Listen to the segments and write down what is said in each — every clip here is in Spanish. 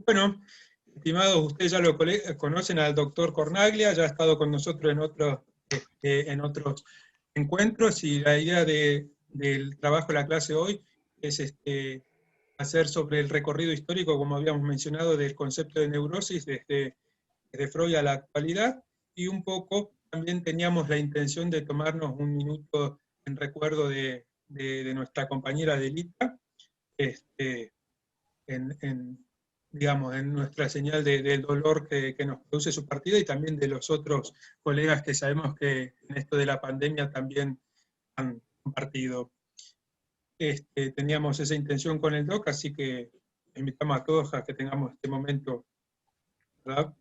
Bueno, estimados, ustedes ya lo conocen al doctor Cornaglia, ya ha estado con nosotros en otros encuentros, y la idea del trabajo de la clase hoy es hacer sobre el recorrido histórico, como habíamos mencionado, del concepto de neurosis desde Freud a la actualidad, y un poco también teníamos la intención de tomarnos un minuto en recuerdo de nuestra compañera Delita, digamos, en nuestra señal del dolor que nos produce su partida, y también de los otros colegas que sabemos que en esto de la pandemia también han compartido. Teníamos esa intención con el doc, así que invitamos a todos a que tengamos este momento, ¿verdad?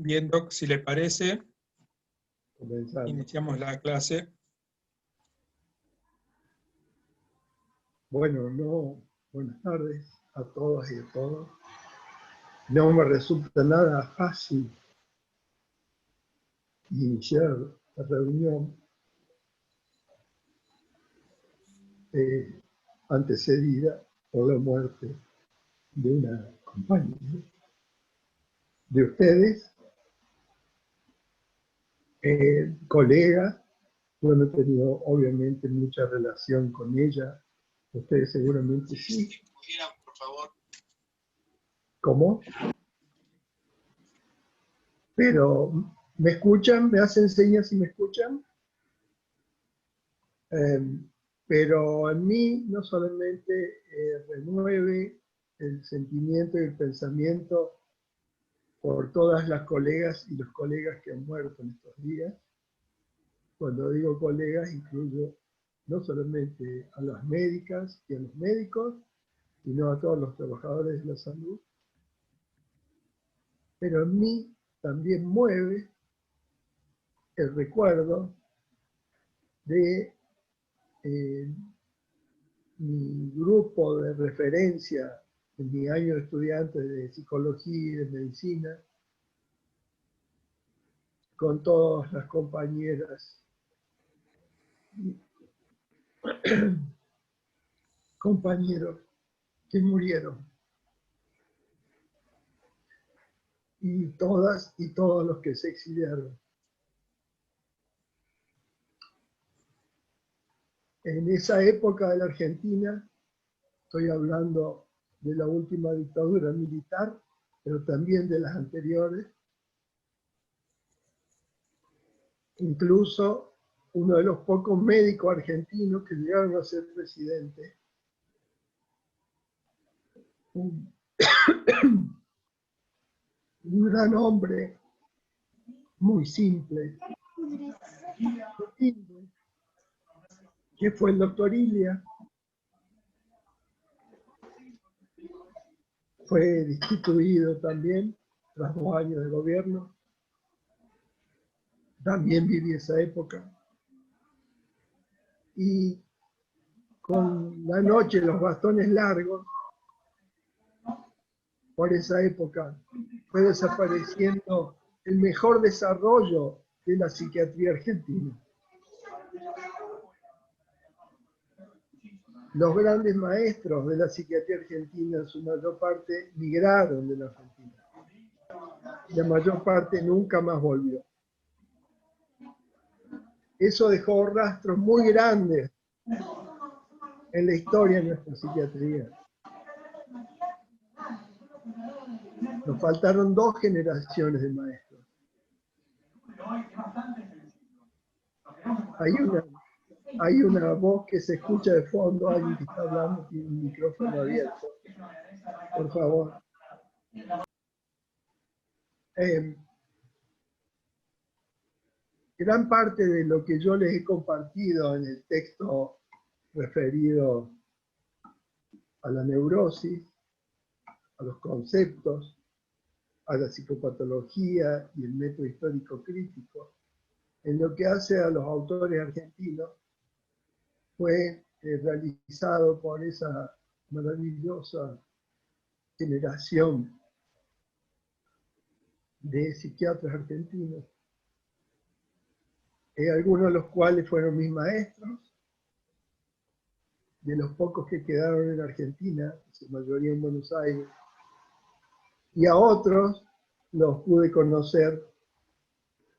Bien, doc, si le parece, iniciamos la clase. Bueno, buenas tardes a todas y a todos. No me resulta nada fácil iniciar la reunión antecedida por la muerte de una compañera de ustedes, colega. Yo no he tenido obviamente mucha relación con ella, ustedes seguramente sí. Por favor. ¿Cómo? Pero, ¿me escuchan? ¿Me hacen señas y me escuchan? Pero en mí no solamente remueve el sentimiento y el pensamiento por todas las colegas y los colegas que han muerto en estos días. Cuando digo colegas, incluyo no solamente a las médicas y a los médicos, sino a todos los trabajadores de la salud. Pero en mí también mueve el recuerdo de mi grupo de referencia en mi año de estudiante de psicología y de medicina, con todas las compañeras, compañeros que murieron, y todas y todos los que se exiliaron. En esa época de la Argentina, estoy hablando de la última dictadura militar, pero también de las anteriores, incluso uno de los pocos médicos argentinos que llegaron a ser presidente, un gran hombre, muy simple, que fue el doctor Ilia. Fue destituido también tras 2 años de gobierno. También viví esa época. Y con la noche, los bastones largos, por esa época fue desapareciendo el mejor desarrollo de la psiquiatría argentina. Los grandes maestros de la psiquiatría argentina, en su mayor parte, migraron de la Argentina. La mayor parte nunca más volvió. Eso dejó rastros muy grandes en la historia de nuestra psiquiatría. Nos faltaron 2 generaciones de maestros. Hay una voz que se escucha de fondo, alguien que está hablando, tiene un micrófono abierto. Por favor. Gran parte de lo que yo les he compartido en el texto referido a la neurosis, a los conceptos, a la psicopatología y el método histórico crítico, en lo que hace a los autores argentinos, fue realizado por esa maravillosa generación de psiquiatras argentinos, algunos de los cuales fueron mis maestros, de los pocos que quedaron en Argentina, su mayoría en Buenos Aires, y a otros los pude conocer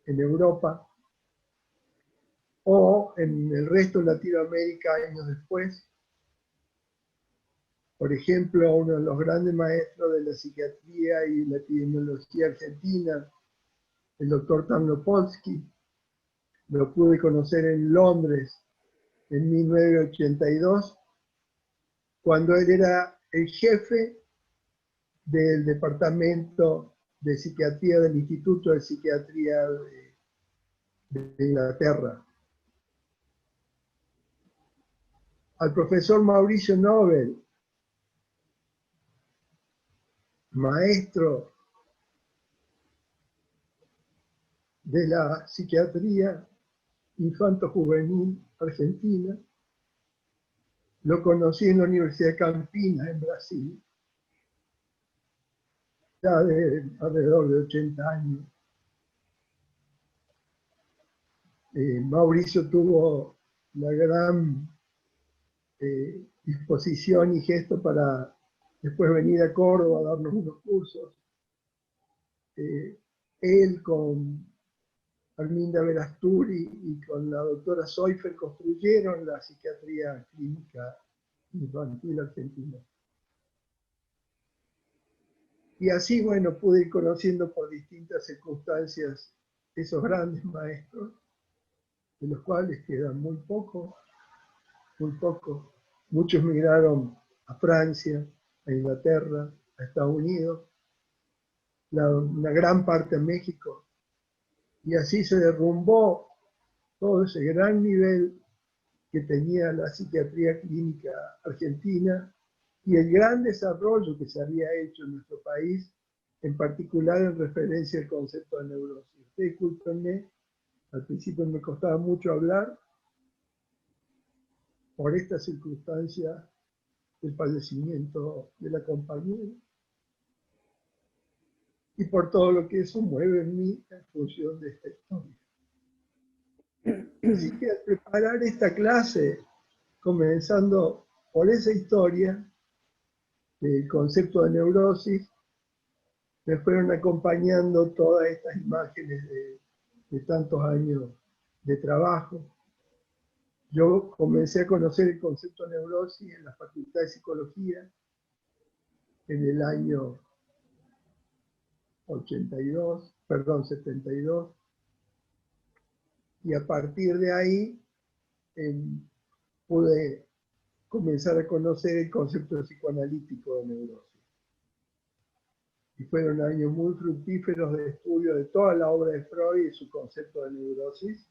en Europa o en el resto de Latinoamérica años después. Por ejemplo, uno de los grandes maestros de la psiquiatría y la epidemiología argentina, el doctor Tarnopolsky, lo pude conocer en Londres en 1982, cuando él era el jefe del departamento de psiquiatría del Instituto de Psiquiatría de Inglaterra. Al profesor Mauricio Nobel, maestro de la psiquiatría infanto-juvenil argentina, lo conocí en la Universidad de Campinas, en Brasil, ya de alrededor de 80 años. Mauricio tuvo la gran disposición y gesto para después venir a Córdoba a darnos unos cursos. Él con Arminda Verasturi y con la doctora Seufer construyeron la psiquiatría clínica infantil argentina. Y así, bueno, pude ir conociendo por distintas circunstancias esos grandes maestros, de los cuales quedan muy pocos, muy pocos. Muchos migraron a Francia, a Inglaterra, a Estados Unidos, una gran parte a México, y así se derrumbó todo ese gran nivel que tenía la psiquiatría clínica argentina y el gran desarrollo que se había hecho en nuestro país, en particular en referencia al concepto de neurosis. Ustedes discúlpenme, al principio me costaba mucho hablar por esta circunstancia del fallecimiento de la compañera y por todo lo que eso mueve en mí en función de esta historia. Así que al preparar esta clase, comenzando por esa historia del concepto de neurosis, me fueron acompañando todas estas imágenes de tantos años de trabajo. Yo comencé a conocer el concepto de neurosis en la Facultad de Psicología en el año 72, y a partir de ahí pude comenzar a conocer el concepto psicoanalítico de neurosis. Y fueron años muy fructíferos de estudio de toda la obra de Freud y su concepto de neurosis,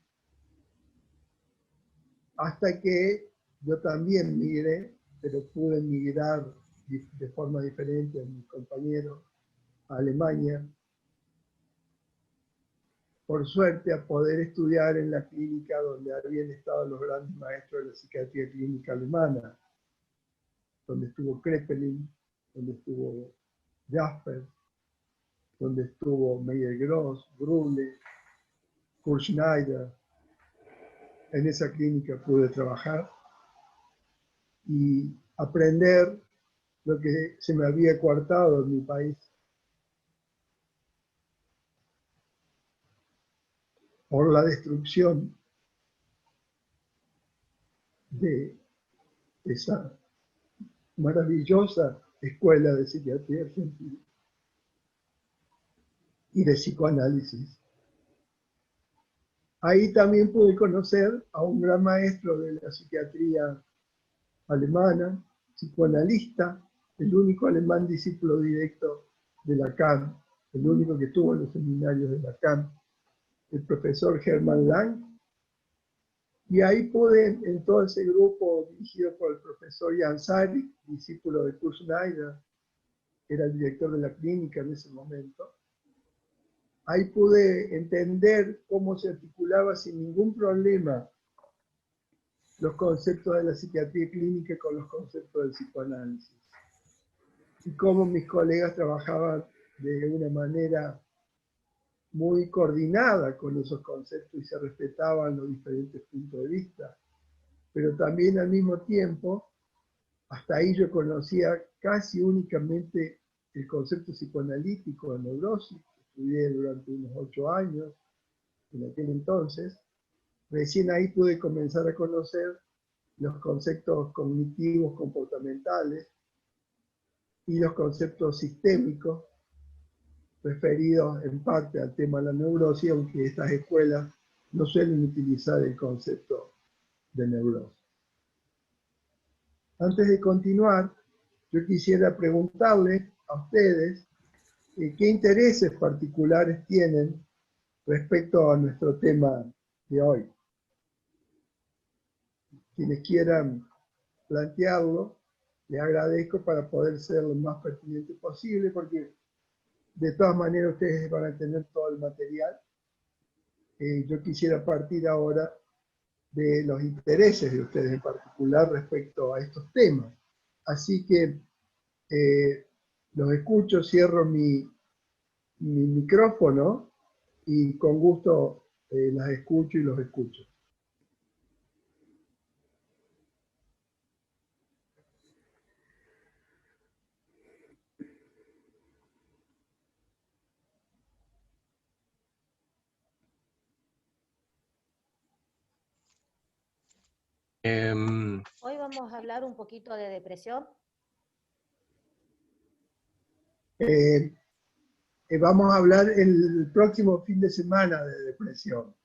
hasta que yo también migré, pero pude migrar de forma diferente a mis compañeros a Alemania, por suerte a poder estudiar en la clínica donde habían estado los grandes maestros de la psiquiatría clínica alemana, donde estuvo Kraepelin, donde estuvo Jasper, donde estuvo Meyer-Gross, Brule, Kurt Schneider. En esa clínica pude trabajar y aprender lo que se me había coartado en mi país. Por la destrucción de esa maravillosa escuela de psiquiatría argentina y de psicoanálisis. Ahí también pude conocer a un gran maestro de la psiquiatría alemana, psicoanalista, el único alemán discípulo directo de Lacan, el único que estuvo en los seminarios de Lacan, el profesor Hermann Lang. Y ahí pude, en todo ese grupo dirigido por el profesor Jan Sárik, discípulo de Kurt Schneider, que era el director de la clínica en ese momento, ahí pude entender cómo se articulaba sin ningún problema los conceptos de la psiquiatría clínica con los conceptos del psicoanálisis. Y cómo mis colegas trabajaban de una manera muy coordinada con esos conceptos y se respetaban los diferentes puntos de vista. Pero también al mismo tiempo, hasta ahí yo conocía casi únicamente el concepto psicoanalítico de neurosis, que estudié durante unos 8 años en aquel entonces. Recién ahí pude comenzar a conocer los conceptos cognitivos comportamentales y los conceptos sistémicos, referidos en parte al tema de la neurosis, aunque estas escuelas no suelen utilizar el concepto de neurosis. Antes de continuar, yo quisiera preguntarle a ustedes qué intereses particulares tienen respecto a nuestro tema de hoy. Quienes quieran plantearlo, les agradezco para poder ser lo más pertinente posible, porque de todas maneras ustedes van a tener todo el material. Yo quisiera partir ahora de los intereses de ustedes en particular respecto a estos temas. Así que los escucho, cierro mi micrófono y con gusto las escucho y los escucho. Hoy vamos a hablar un poquito de depresión. Vamos a hablar el próximo fin de semana de depresión.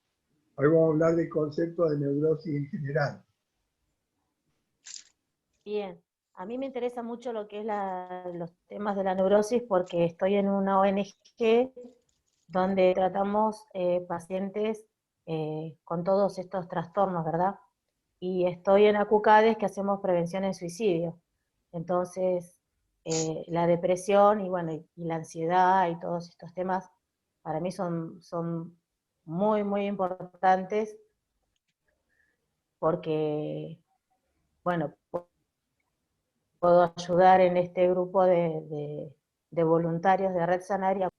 Hoy vamos a hablar del concepto de neurosis en general. Bien, a mí me interesa mucho lo que es los temas de la neurosis porque estoy en una ONG donde tratamos pacientes con todos estos trastornos, ¿verdad? Y estoy en ACUCADES, que hacemos prevención en suicidio. Entonces, la depresión y, bueno, y la ansiedad y todos estos temas para mí son muy, muy importantes porque, bueno, puedo ayudar en este grupo de voluntarios de Red Sanaria.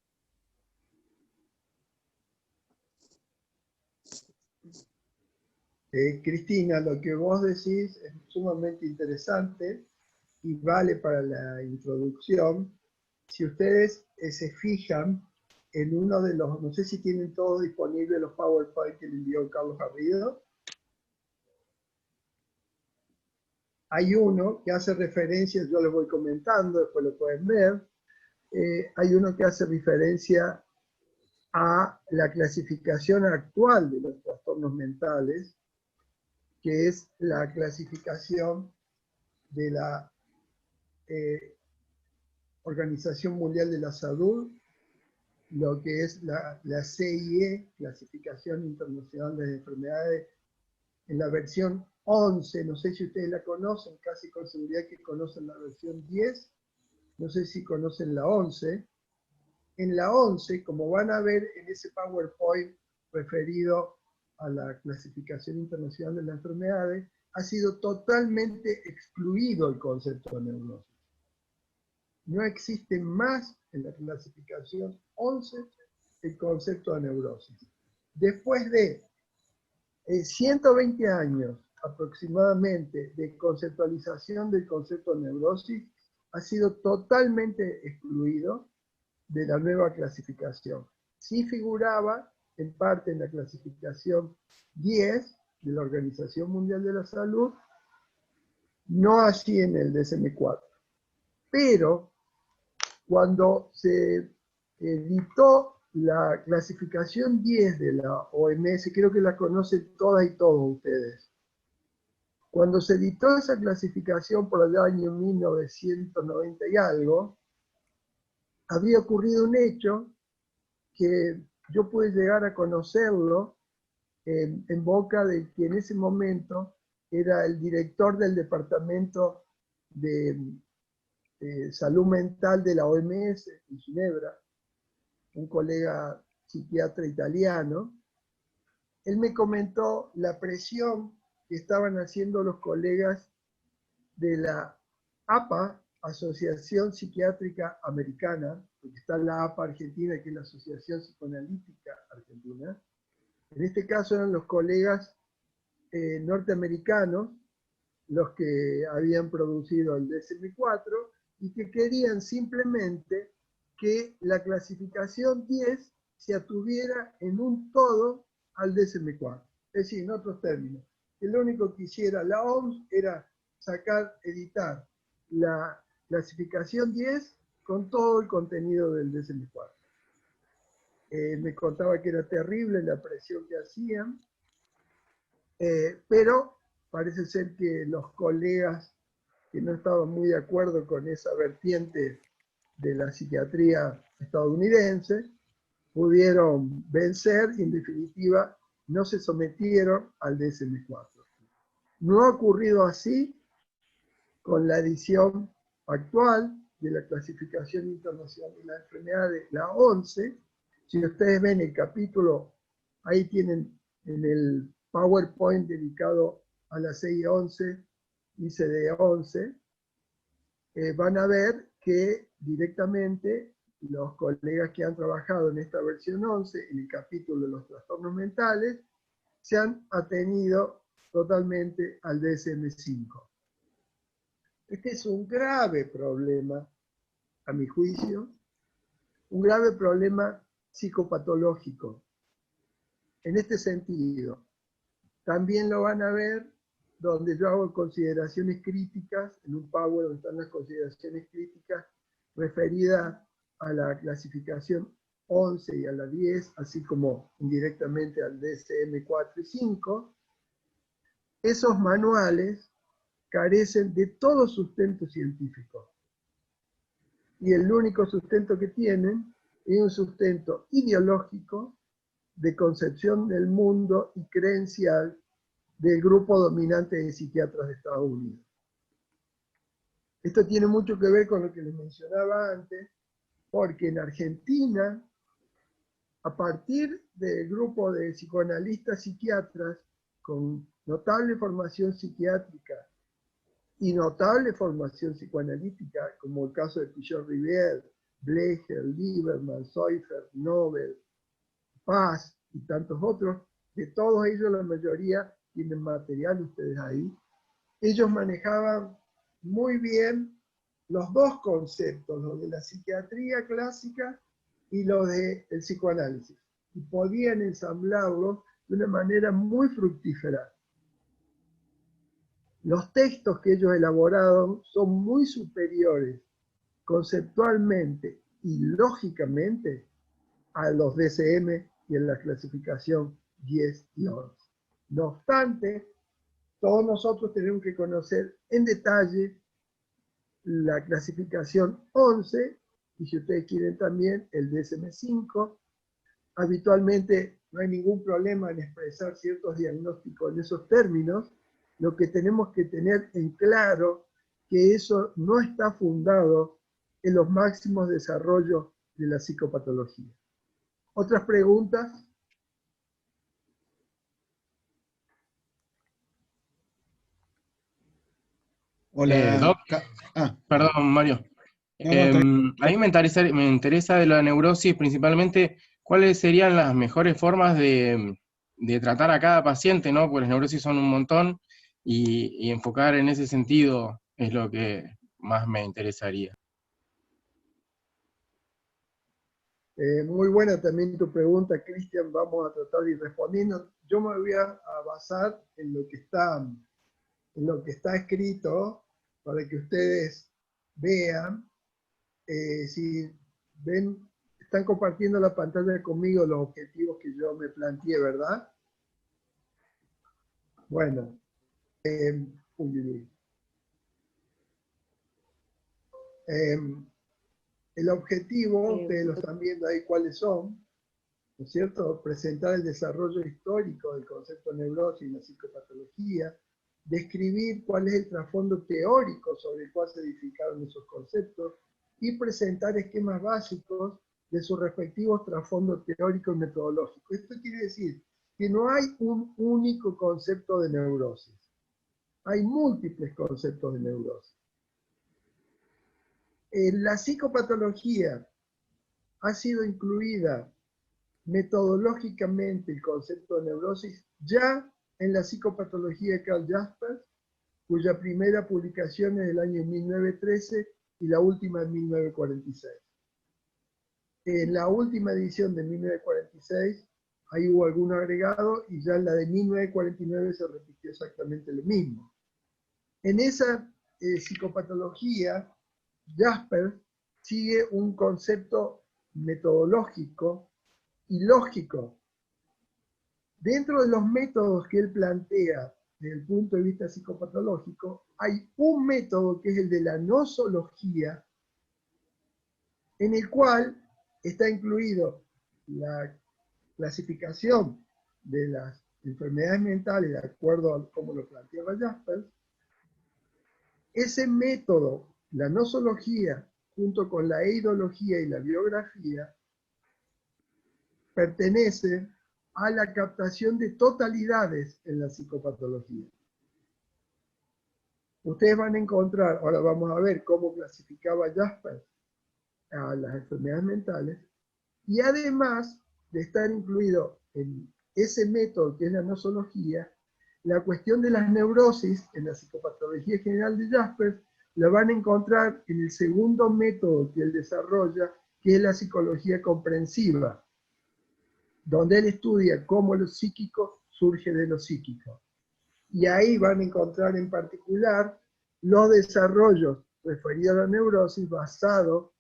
Cristina, lo que vos decís es sumamente interesante y vale para la introducción. Si ustedes se fijan en uno de los, no sé si tienen todos disponibles los PowerPoint que le envió Carlos Garrido, hay uno que hace referencia, yo les voy comentando, después lo pueden ver, hay uno que hace referencia a la clasificación actual de los trastornos mentales, que es la clasificación de la Organización Mundial de la Salud, lo que es la CIE, Clasificación Internacional de Enfermedades, en la versión 11, no sé si ustedes la conocen, casi con seguridad que conocen la versión 10, no sé si conocen la 11. En la 11, como van a ver en ese PowerPoint referido a la Clasificación Internacional de las Enfermedades, ha sido totalmente excluido el concepto de neurosis. No existe más en la clasificación 11 el concepto de neurosis. Después de 120 años aproximadamente de conceptualización del concepto de neurosis, ha sido totalmente excluido de la nueva clasificación. Sí figuraba en parte en la clasificación 10 de la Organización Mundial de la Salud, no así en el DSM-4. Pero cuando se editó la clasificación 10 de la OMS, creo que la conocen todas y todos ustedes. Cuando se editó esa clasificación por el año 1990 y algo, había ocurrido un hecho que yo pude llegar a conocerlo en boca de que en ese momento era el director del departamento de salud mental de la OMS en Ginebra, un colega psiquiatra italiano. Él me comentó la presión que estaban haciendo los colegas de la APA, Asociación Psiquiátrica Americana, porque está la APA Argentina, que es la Asociación Psicoanalítica Argentina. En este caso eran los colegas norteamericanos los que habían producido el DSM-4 y que querían simplemente que la clasificación 10 se atuviera en un todo al DSM-4. Es decir, en otros términos, que lo único que hiciera la OMS era editar la clasificación 10 con todo el contenido del DSM-4. Me contaba que era terrible la presión que hacían, pero parece ser que los colegas que no estaban muy de acuerdo con esa vertiente de la psiquiatría estadounidense pudieron vencer y en definitiva no se sometieron al DSM-4. No ha ocurrido así con la edición actual de la clasificación internacional de las enfermedades, la 11. Si ustedes ven el capítulo, ahí tienen en el PowerPoint dedicado a la CI-11, ICD-11, van a ver que directamente los colegas que han trabajado en esta versión 11, en el capítulo de los trastornos mentales, se han atenido totalmente al DSM-5. Este es un grave problema, a mi juicio, un grave problema psicopatológico. En este sentido, también lo van a ver donde yo hago consideraciones críticas, en un Power donde están las consideraciones críticas referidas a la clasificación 11 y a la 10, así como indirectamente al DSM-4 y 5. Esos manuales carecen de todo sustento científico. Y el único sustento que tienen es un sustento ideológico de concepción del mundo y creencial del grupo dominante de psiquiatras de Estados Unidos. Esto tiene mucho que ver con lo que les mencionaba antes, porque en Argentina, a partir del grupo de psicoanalistas psiquiatras con notable formación psiquiátrica y notable formación psicoanalítica, como el caso de Pichot-Rivière, Blecher, Lieberman, Seufert, Nobel, Paz y tantos otros, de todos ellos la mayoría tienen material ustedes ahí. Ellos manejaban muy bien los dos conceptos, lo de la psiquiatría clásica y lo del psicoanálisis, y podían ensamblarlos de una manera muy fructífera. Los textos que ellos elaboraron son muy superiores conceptualmente y lógicamente a los DSM y en la clasificación 10 y 11. No obstante, todos nosotros tenemos que conocer en detalle la clasificación 11 y si ustedes quieren también el DSM-5. Habitualmente no hay ningún problema en expresar ciertos diagnósticos en esos términos. Lo que tenemos que tener en claro que eso no está fundado en los máximos desarrollos de la psicopatología. ¿Otras preguntas? Hola. Doc, Ah, perdón, Mario. no, no, A mí me interesa de la neurosis principalmente cuáles serían las mejores formas de tratar a cada paciente, ¿no? Porque las neurosis son un montón y enfocar en ese sentido es lo que más me interesaría. Muy buena también tu pregunta, Cristian. Vamos a tratar de ir respondiendo. Yo me voy a basar en lo que está en lo que está escrito, para que ustedes vean, si ven, están compartiendo la pantalla conmigo los objetivos que yo me planteé, ¿verdad? Bueno, el objetivo, ustedes lo están viendo ahí cuáles son, ¿no es cierto? Presentar el desarrollo histórico del concepto de neurosis en la psicopatología, describir cuál es el trasfondo teórico sobre el cual se edificaron esos conceptos y presentar esquemas básicos de sus respectivos trasfondos teóricos y metodológicos. Esto quiere decir que no hay un único concepto de neurosis, hay múltiples conceptos de neurosis. En la psicopatología ha sido incluida metodológicamente el concepto de neurosis ya en la psicopatología de Karl Jaspers, cuya primera publicación es del año 1913 y la última en 1946. En la última edición de 1946, ahí hubo algún agregado, y ya en la de 1949 se repitió exactamente lo mismo. En esa psicopatología, Jaspers sigue un concepto metodológico y lógico. Dentro de los métodos que él plantea desde el punto de vista psicopatológico, hay un método que es el de la nosología, en el cual está incluido la clasificación de las enfermedades mentales de acuerdo a cómo lo planteaba Jaspers. Ese método, la nosología, junto con la eidología y la biografía, pertenece a la captación de totalidades en la psicopatología. Ustedes van a encontrar, ahora vamos a ver cómo clasificaba Jaspers a las enfermedades mentales, y además de estar incluido en ese método que es la nosología, la cuestión de las neurosis en la psicopatología general de Jaspers la van a encontrar en el segundo método que él desarrolla, que es la psicología comprensiva, donde él estudia cómo lo psíquico surge de lo psíquico. Y ahí van a encontrar en particular los desarrollos referidos a la neurosis basados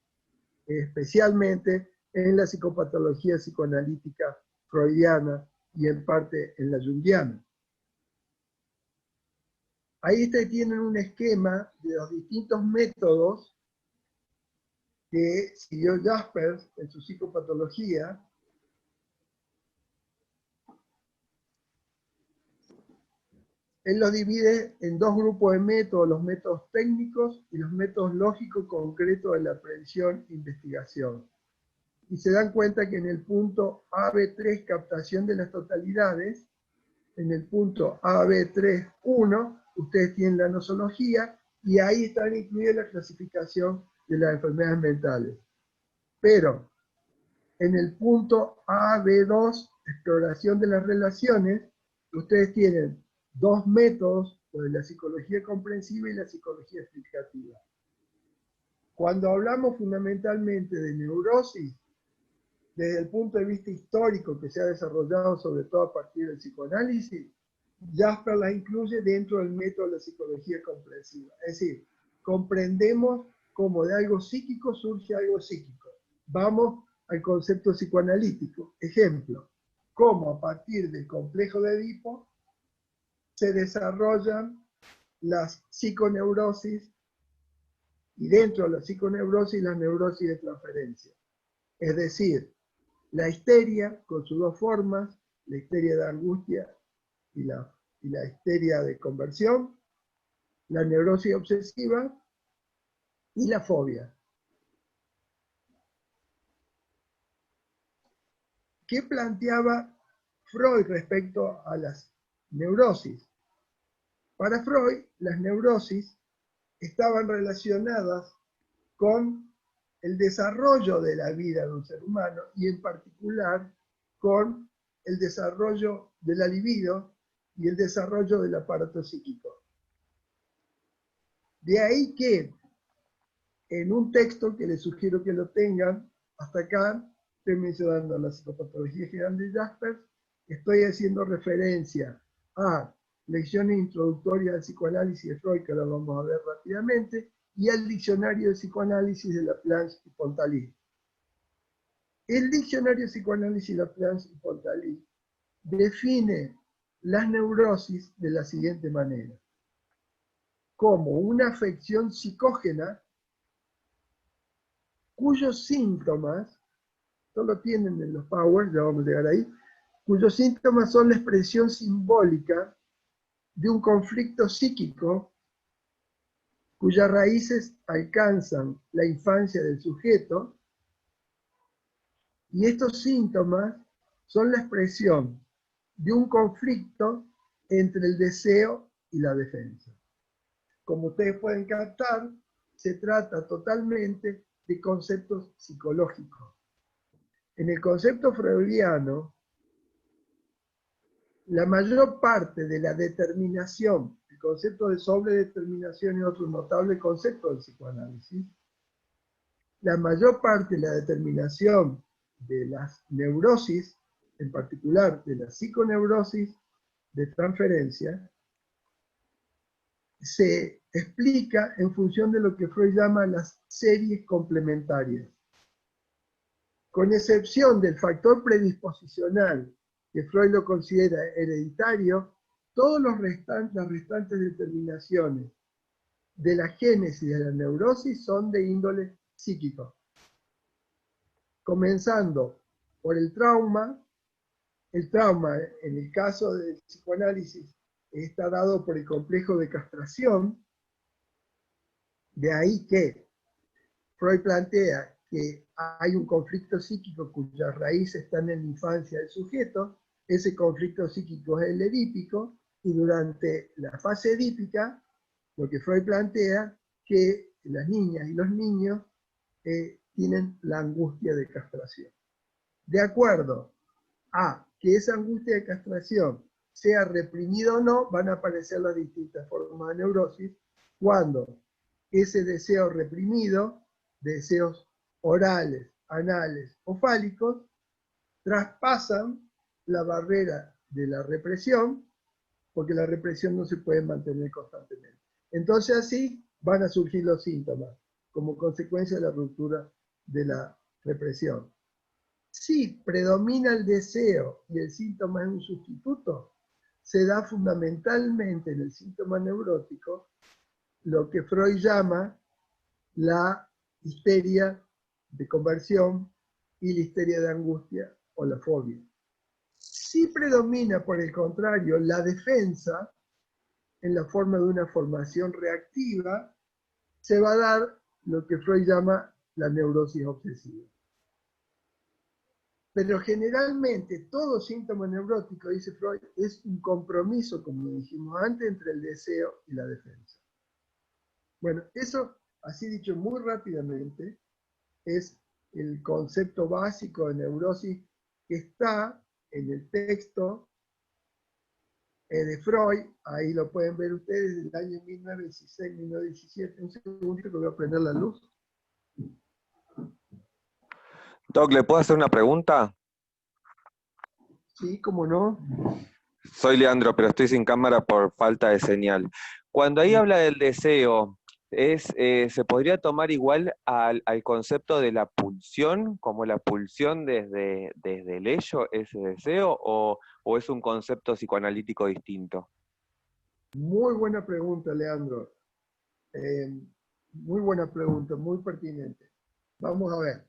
especialmente en la psicopatología psicoanalítica freudiana y en parte en la junguiana. Ahí tienen un esquema de los distintos métodos que siguió Jaspers en su psicopatología. Él los divide en dos grupos de métodos, los métodos técnicos y los métodos lógicos concretos de la prevención e investigación. Y se dan cuenta que en el punto AB3, captación de las totalidades, en el punto AB3.1, ustedes tienen la nosología, y ahí están incluidas la clasificación de las enfermedades mentales. Pero en el punto AB2, exploración de las relaciones, ustedes tienen dos métodos, la psicología comprensiva y la psicología explicativa. Cuando hablamos fundamentalmente de neurosis, desde el punto de vista histórico que se ha desarrollado sobre todo a partir del psicoanálisis, Jaspers la incluye dentro del método de la psicología comprensiva. Es decir, comprendemos cómo de algo psíquico surge algo psíquico. Vamos al concepto psicoanalítico. Ejemplo, cómo a partir del complejo de Edipo se desarrollan las psiconeurosis y dentro de la psiconeurosis las neurosis de transferencia. Es decir, la histeria con sus dos formas, la histeria de angustia y la histeria de conversión, la neurosis obsesiva y la fobia. ¿Qué planteaba Freud respecto a las neurosis? Para Freud, las neurosis estaban relacionadas con el desarrollo de la vida de un ser humano y en particular con el desarrollo de la libido y el desarrollo del aparato psíquico. De ahí que en un texto que les sugiero que lo tengan, hasta acá estoy mencionando la psicopatología general de Jaspers, estoy haciendo referencia a lecciones introductorias al psicoanálisis de Freud, que ahora vamos a ver rápidamente, y al diccionario de psicoanálisis de Laplanche y Pontalis. El diccionario de psicoanálisis de Laplanche y Pontalis define las neurosis de la siguiente manera: como una afección psicógena cuyos síntomas, solo tienen en los powers, ya vamos a llegar ahí, cuyos síntomas son la expresión simbólica de un conflicto psíquico cuyas raíces alcanzan la infancia del sujeto, y estos síntomas son la expresión de un conflicto entre el deseo y la defensa. Como ustedes pueden captar, se trata totalmente de conceptos psicológicos. En el concepto freudiano, la mayor parte de la determinación, el concepto de sobredeterminación es otro notable concepto del psicoanálisis, la mayor parte de la determinación de las neurosis, en particular de la psiconeurosis de transferencia, se explica en función de lo que Freud llama las series complementarias. Con excepción del factor predisposicional, que Freud lo considera hereditario, todas las restantes determinaciones de la génesis de la neurosis son de índole psíquico. Comenzando por el trauma en el caso del psicoanálisis está dado por el complejo de castración, de ahí que Freud plantea que hay un conflicto psíquico cuyas raíces están en la infancia del sujeto. Ese conflicto psíquico es el edípico, y durante la fase edípica, lo que Freud plantea, que las niñas y los niños tienen la angustia de castración. De acuerdo a que esa angustia de castración sea reprimida o no, van a aparecer las distintas formas de neurosis, cuando ese deseo reprimido, deseos orales, anales o fálicos, traspasan la barrera de la represión, porque la represión no se puede mantener constantemente. Entonces así van a surgir los síntomas, como consecuencia de la ruptura de la represión. Si predomina el deseo y el síntoma es un sustituto, se da fundamentalmente en el síntoma neurótico lo que Freud llama la histeria de conversión y la histeria de angustia o la fobia. Si predomina, por el contrario, la defensa en la forma de una formación reactiva, se va a dar lo que Freud llama la neurosis obsesiva. Pero generalmente todo síntoma neurótico, dice Freud, es un compromiso, como dijimos antes, entre el deseo y la defensa. Bueno, eso, así dicho muy rápidamente, es el concepto básico de neurosis que está en el texto de Freud. Ahí lo pueden ver ustedes, del año 1916-1917. Un segundito que voy a prender la luz. Doc, ¿le puedo hacer una pregunta? Sí, cómo no. Soy Leandro, pero estoy sin cámara por falta de señal. Cuando ahí habla del deseo, ¿se podría tomar igual al concepto de la pulsión, como la pulsión desde el ello, ese deseo, o es un concepto psicoanalítico distinto? Muy buena pregunta, Leandro. Muy buena pregunta, muy pertinente. Vamos a ver.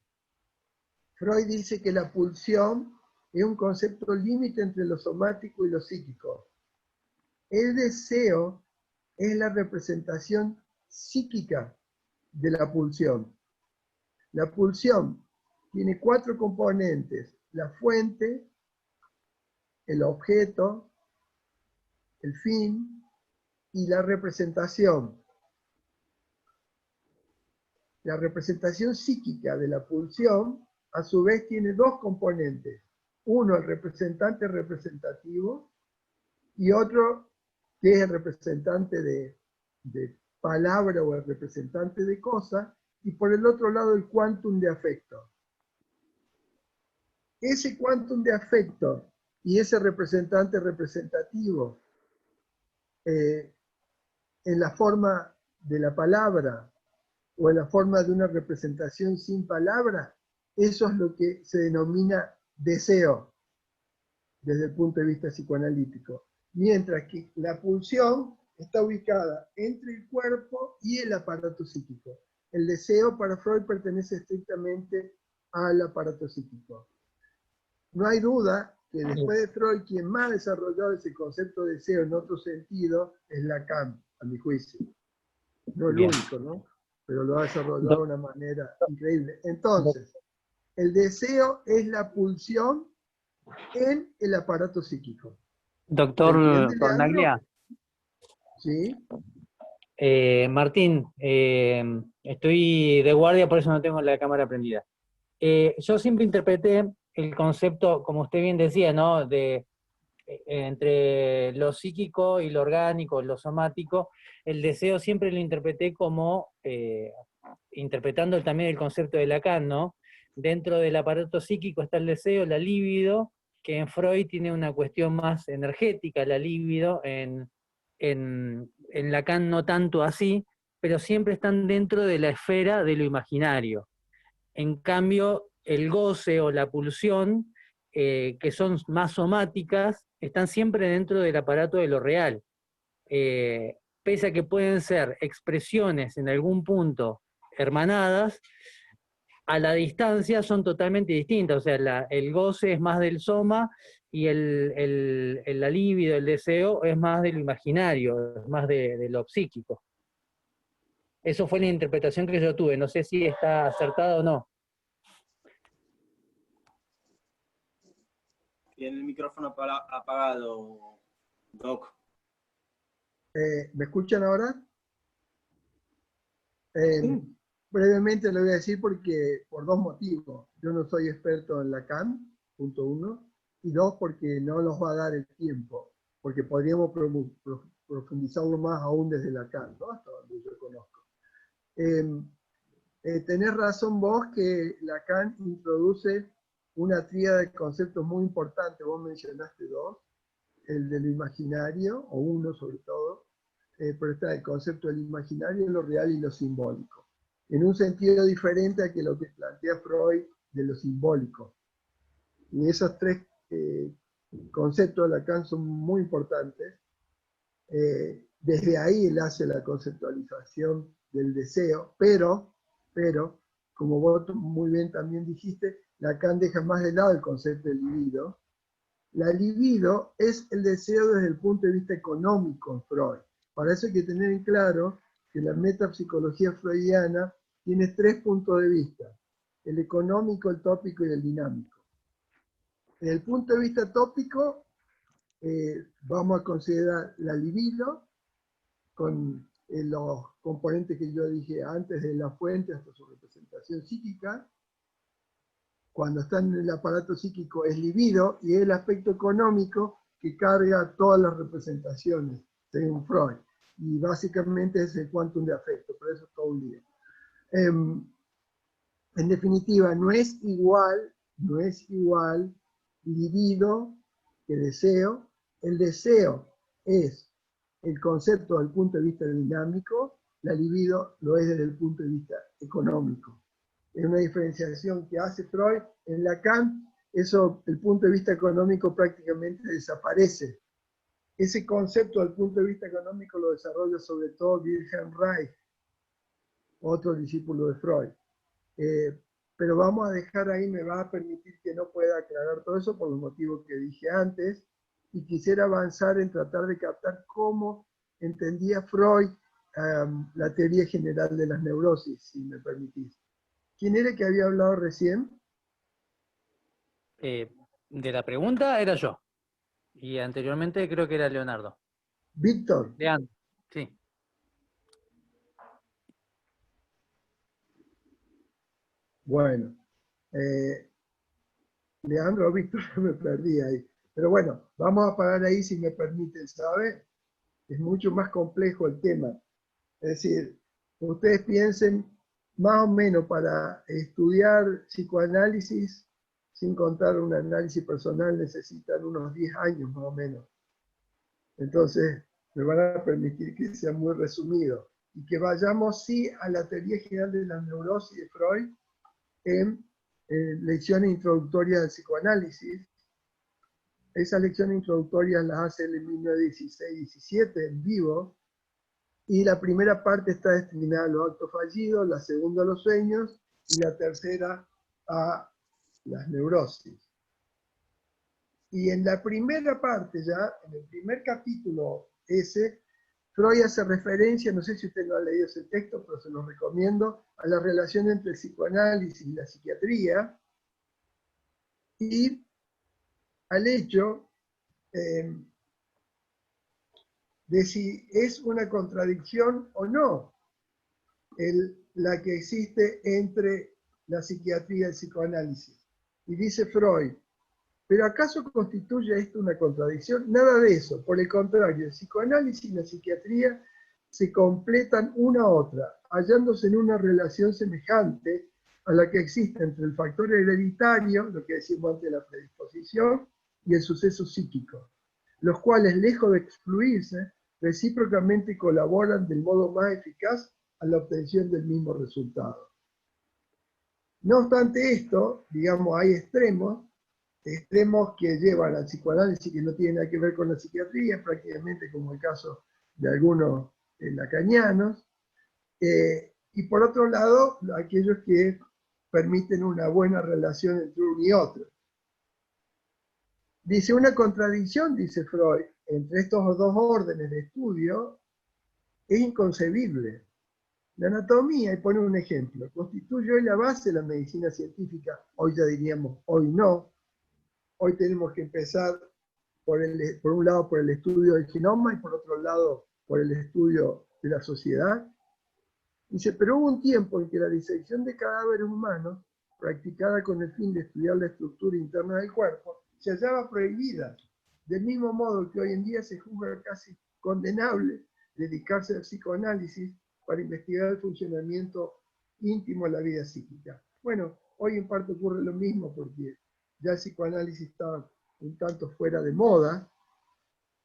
Freud dice que la pulsión es un concepto límite entre lo somático y lo psíquico. El deseo es la representación psíquica de la pulsión. La pulsión tiene 4 componentes: la fuente, el objeto, el fin y la representación. La representación psíquica de la pulsión, a su vez, tiene 2 componentes. Uno, el representante representativo, y otro, que es el representante de palabra o el representante de cosa, y por el otro lado el quantum de afecto. Ese quantum de afecto y ese representante representativo en la forma de la palabra o en la forma de una representación sin palabra, eso es lo que se denomina deseo desde el punto de vista psicoanalítico. Mientras que la pulsión está ubicada entre el cuerpo y el aparato psíquico. El deseo para Freud pertenece estrictamente al aparato psíquico. No hay duda que después de Freud, quien más desarrolló ese concepto de deseo en otro sentido es Lacan, a mi juicio. No el único, ¿no? Pero lo ha desarrollado de una manera increíble. Entonces, el deseo es la pulsión en el aparato psíquico. Doctor Cornaglia. Sí. Martín, estoy de guardia, por eso no tengo la cámara prendida. Yo siempre interpreté el concepto, como usted bien decía, ¿no? Entre lo psíquico y lo orgánico, lo somático, el deseo siempre lo interpreté como, interpretando también el concepto de Lacan, ¿no? Dentro del aparato psíquico está el deseo, la libido, que en Freud tiene una cuestión más energética, la libido, en Lacan no tanto así, pero siempre están dentro de la esfera de lo imaginario. En cambio, el goce o la pulsión, que son más somáticas, están siempre dentro del aparato de lo real. Pese a que pueden ser expresiones en algún punto hermanadas, a la distancia son totalmente distintas. O sea, el goce es más del soma y la libido, el deseo, es más de lo imaginario, es más de lo psíquico. Eso fue la interpretación que yo tuve. No sé si está acertada o no. Tiene el micrófono apagado, Doc. ¿Me escuchan ahora? Brevemente lo voy a decir por dos motivos. Yo no soy experto en Lacan, punto uno, y dos, porque no nos va a dar el tiempo, porque podríamos profundizarlo más aún desde Lacan, ¿no? Hasta donde yo conozco. Tenés razón vos que Lacan introduce una tríada de conceptos muy importantes, vos mencionaste dos, el del imaginario, o uno sobre todo, pero está el concepto del imaginario, lo real y lo simbólico, en un sentido diferente a que lo que plantea Freud de lo simbólico. Y esos tres conceptos de Lacan son muy importantes. Desde ahí él hace la conceptualización del deseo, pero, como vos muy bien también dijiste, Lacan deja más de lado el concepto de libido. La libido es el deseo desde el punto de vista económico en Freud. Para eso hay que tener en claro que la metapsicología freudiana tiene tres puntos de vista: el económico, el tópico y el dinámico. Desde el punto de vista tópico, vamos a considerar la libido, con los componentes que yo dije antes, de la fuente hasta su representación psíquica. Cuando está en el aparato psíquico es libido, y es el aspecto económico que carga todas las representaciones, según Freud. Y básicamente es el quantum de afecto, por eso es todo un lío. En definitiva, no es igual libido que deseo. El deseo es el concepto desde el punto de vista dinámico, la libido lo es desde el punto de vista económico. Es una diferenciación que hace Freud. En Lacan, eso, el punto de vista económico prácticamente desaparece. Ese concepto del punto de vista económico lo desarrolla sobre todo Wilhelm Reich, otro discípulo de Freud. Pero vamos a dejar ahí, me va a permitir que no pueda aclarar todo eso por los motivos que dije antes, y quisiera avanzar en tratar de captar cómo entendía Freud la teoría general de las neurosis, si me permitís. ¿Quién era que había hablado recién? De la pregunta era yo. Y anteriormente creo que era Leonardo. Víctor. Leandro, sí. Bueno. Leandro o Víctor, me perdí ahí. Pero bueno, vamos a parar ahí si me permiten, ¿sabe? Es mucho más complejo el tema. Es decir, ustedes piensen, más o menos para estudiar psicoanálisis, sin contar un análisis personal, necesitan unos 10 años más o menos. Entonces, me van a permitir que sea muy resumido, y que vayamos sí a la teoría general de la neurosis de Freud en lecciones introductorias del psicoanálisis. Esas lecciones introductorias las hace él en 1916-17 en vivo, y la primera parte está destinada a los actos fallidos, la segunda a los sueños, y la tercera a las neurosis. Y en la primera parte ya, en el primer capítulo ese, Freud hace referencia, no sé si usted no ha leído ese texto, pero se lo recomiendo, a la relación entre el psicoanálisis y la psiquiatría, y al hecho de si es una contradicción o no la que existe entre la psiquiatría y el psicoanálisis. Y dice Freud, ¿pero acaso constituye esto una contradicción? Nada de eso, por el contrario, el psicoanálisis y la psiquiatría se completan una a otra, hallándose en una relación semejante a la que existe entre el factor hereditario, lo que decimos antes de la predisposición, y el suceso psíquico, los cuales, lejos de excluirse, recíprocamente colaboran del modo más eficaz a la obtención del mismo resultado. No obstante esto, digamos, hay extremos que llevan al psicoanálisis que no tienen nada que ver con la psiquiatría, prácticamente como el caso de algunos lacanianos, y por otro lado, aquellos que permiten una buena relación entre uno y otro. Dice, una contradicción, dice Freud, entre estos dos órdenes de estudio es inconcebible. La anatomía, y pone un ejemplo, constituye hoy la base de la medicina científica, hoy ya diríamos, hoy no. Hoy tenemos que empezar por un lado por el estudio del genoma y por otro lado por el estudio de la sociedad. Dice, pero hubo un tiempo en que la disección de cadáveres humanos, practicada con el fin de estudiar la estructura interna del cuerpo, se hallaba prohibida, del mismo modo que hoy en día se juzga casi condenable dedicarse al psicoanálisis para investigar el funcionamiento íntimo de la vida psíquica. Bueno, hoy en parte ocurre lo mismo porque ya el psicoanálisis está un tanto fuera de moda,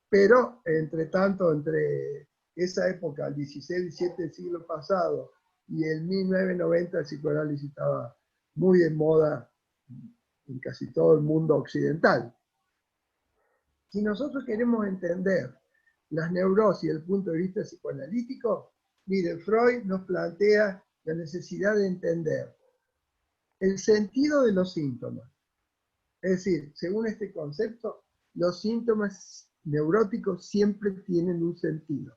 pero entre tanto, entre esa época, el 16-17 del siglo pasado y el 1990, el psicoanálisis estaba muy de moda en casi todo el mundo occidental. Si nosotros queremos entender las neurosis desde el punto de vista psicoanalítico, mire, Freud nos plantea la necesidad de entender el sentido de los síntomas. Es decir, según este concepto, los síntomas neuróticos siempre tienen un sentido.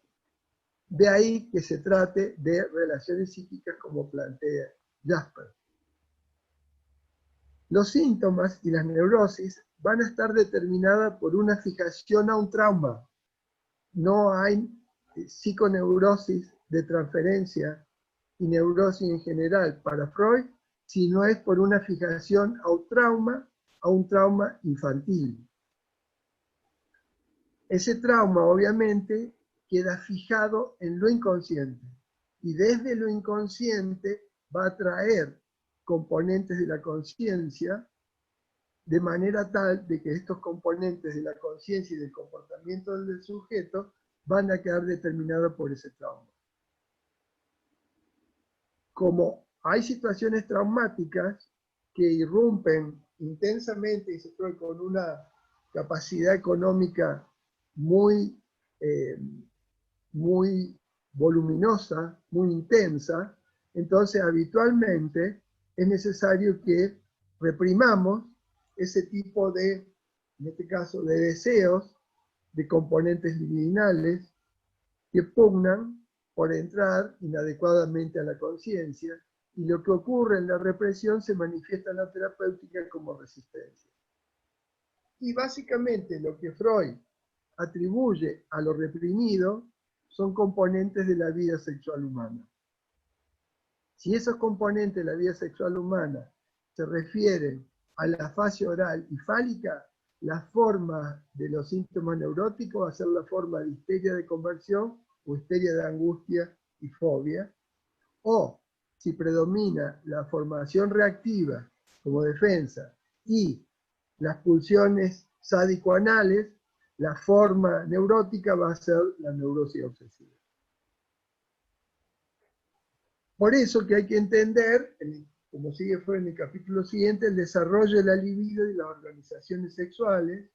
De ahí que se trate de relaciones psíquicas como plantea Jasper. Los síntomas y las neurosis van a estar determinadas por una fijación a un trauma. No hay psiconeurosis de transferencia y neurosis en general para Freud, sino es por una fijación a un trauma infantil. Ese trauma, obviamente, queda fijado en lo inconsciente, y desde lo inconsciente va a traer componentes de la conciencia, de manera tal de que estos componentes de la conciencia y del comportamiento del sujeto van a quedar determinados por ese trauma. Como hay situaciones traumáticas que irrumpen intensamente y se puede con una capacidad económica muy voluminosa, muy intensa, entonces habitualmente es necesario que reprimamos ese tipo de, en este caso, de deseos, de componentes libidinales que pugnan por entrar inadecuadamente a la conciencia, y lo que ocurre en la represión se manifiesta en la terapéutica como resistencia. Y básicamente lo que Freud atribuye a lo reprimido son componentes de la vida sexual humana. Si esos componentes de la vida sexual humana se refieren a la fase oral y fálica, la forma de los síntomas neuróticos va a ser la forma de histeria de conversión o histeria de angustia y fobia, o si predomina la formación reactiva como defensa y las pulsiones sádico-anales, la forma neurótica va a ser la neurosis obsesiva. Por eso que hay que entender, como sigue Freud en el capítulo siguiente, el desarrollo de la libido y las organizaciones sexuales,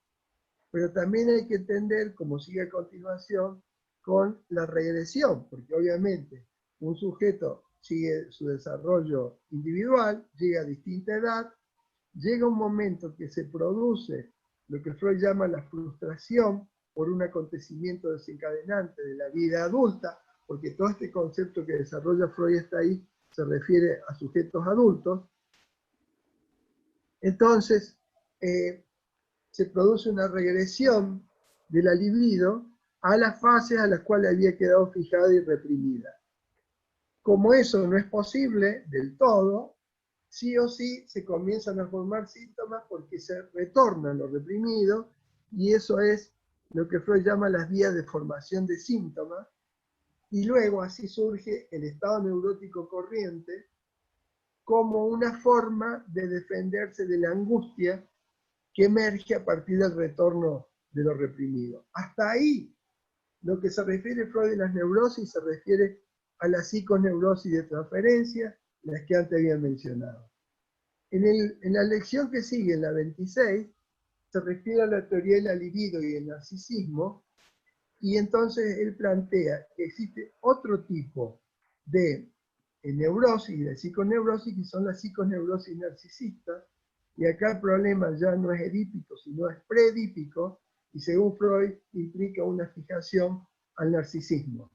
pero también hay que entender, como sigue a continuación, con la regresión, porque obviamente un sujeto sigue su desarrollo individual, llega a distinta edad, llega un momento que se produce lo que Freud llama la frustración por un acontecimiento desencadenante de la vida adulta, porque todo este concepto que desarrolla Freud está ahí, se refiere a sujetos adultos. Entonces, se produce una regresión de la libido a las fases a las cuales había quedado fijada y reprimida. Como eso no es posible del todo, sí o sí se comienzan a formar síntomas porque se retorna lo reprimido, y eso es lo que Freud llama las vías de formación de síntomas, y luego así surge el estado neurótico corriente como una forma de defenderse de la angustia que emerge a partir del retorno de lo reprimido. Hasta ahí, lo que se refiere Freud de las neurosis se refiere a la psiconeurosis de transferencia, las que antes había mencionado. En la lección que sigue, en la 26, se refiere a la teoría de la libido y el narcisismo, y entonces él plantea que existe otro tipo de neurosis, de psiconeurosis, que son las psiconeurosis narcisistas, y acá el problema ya no es edípico, sino es preedípico, y según Freud implica una fijación al narcisismo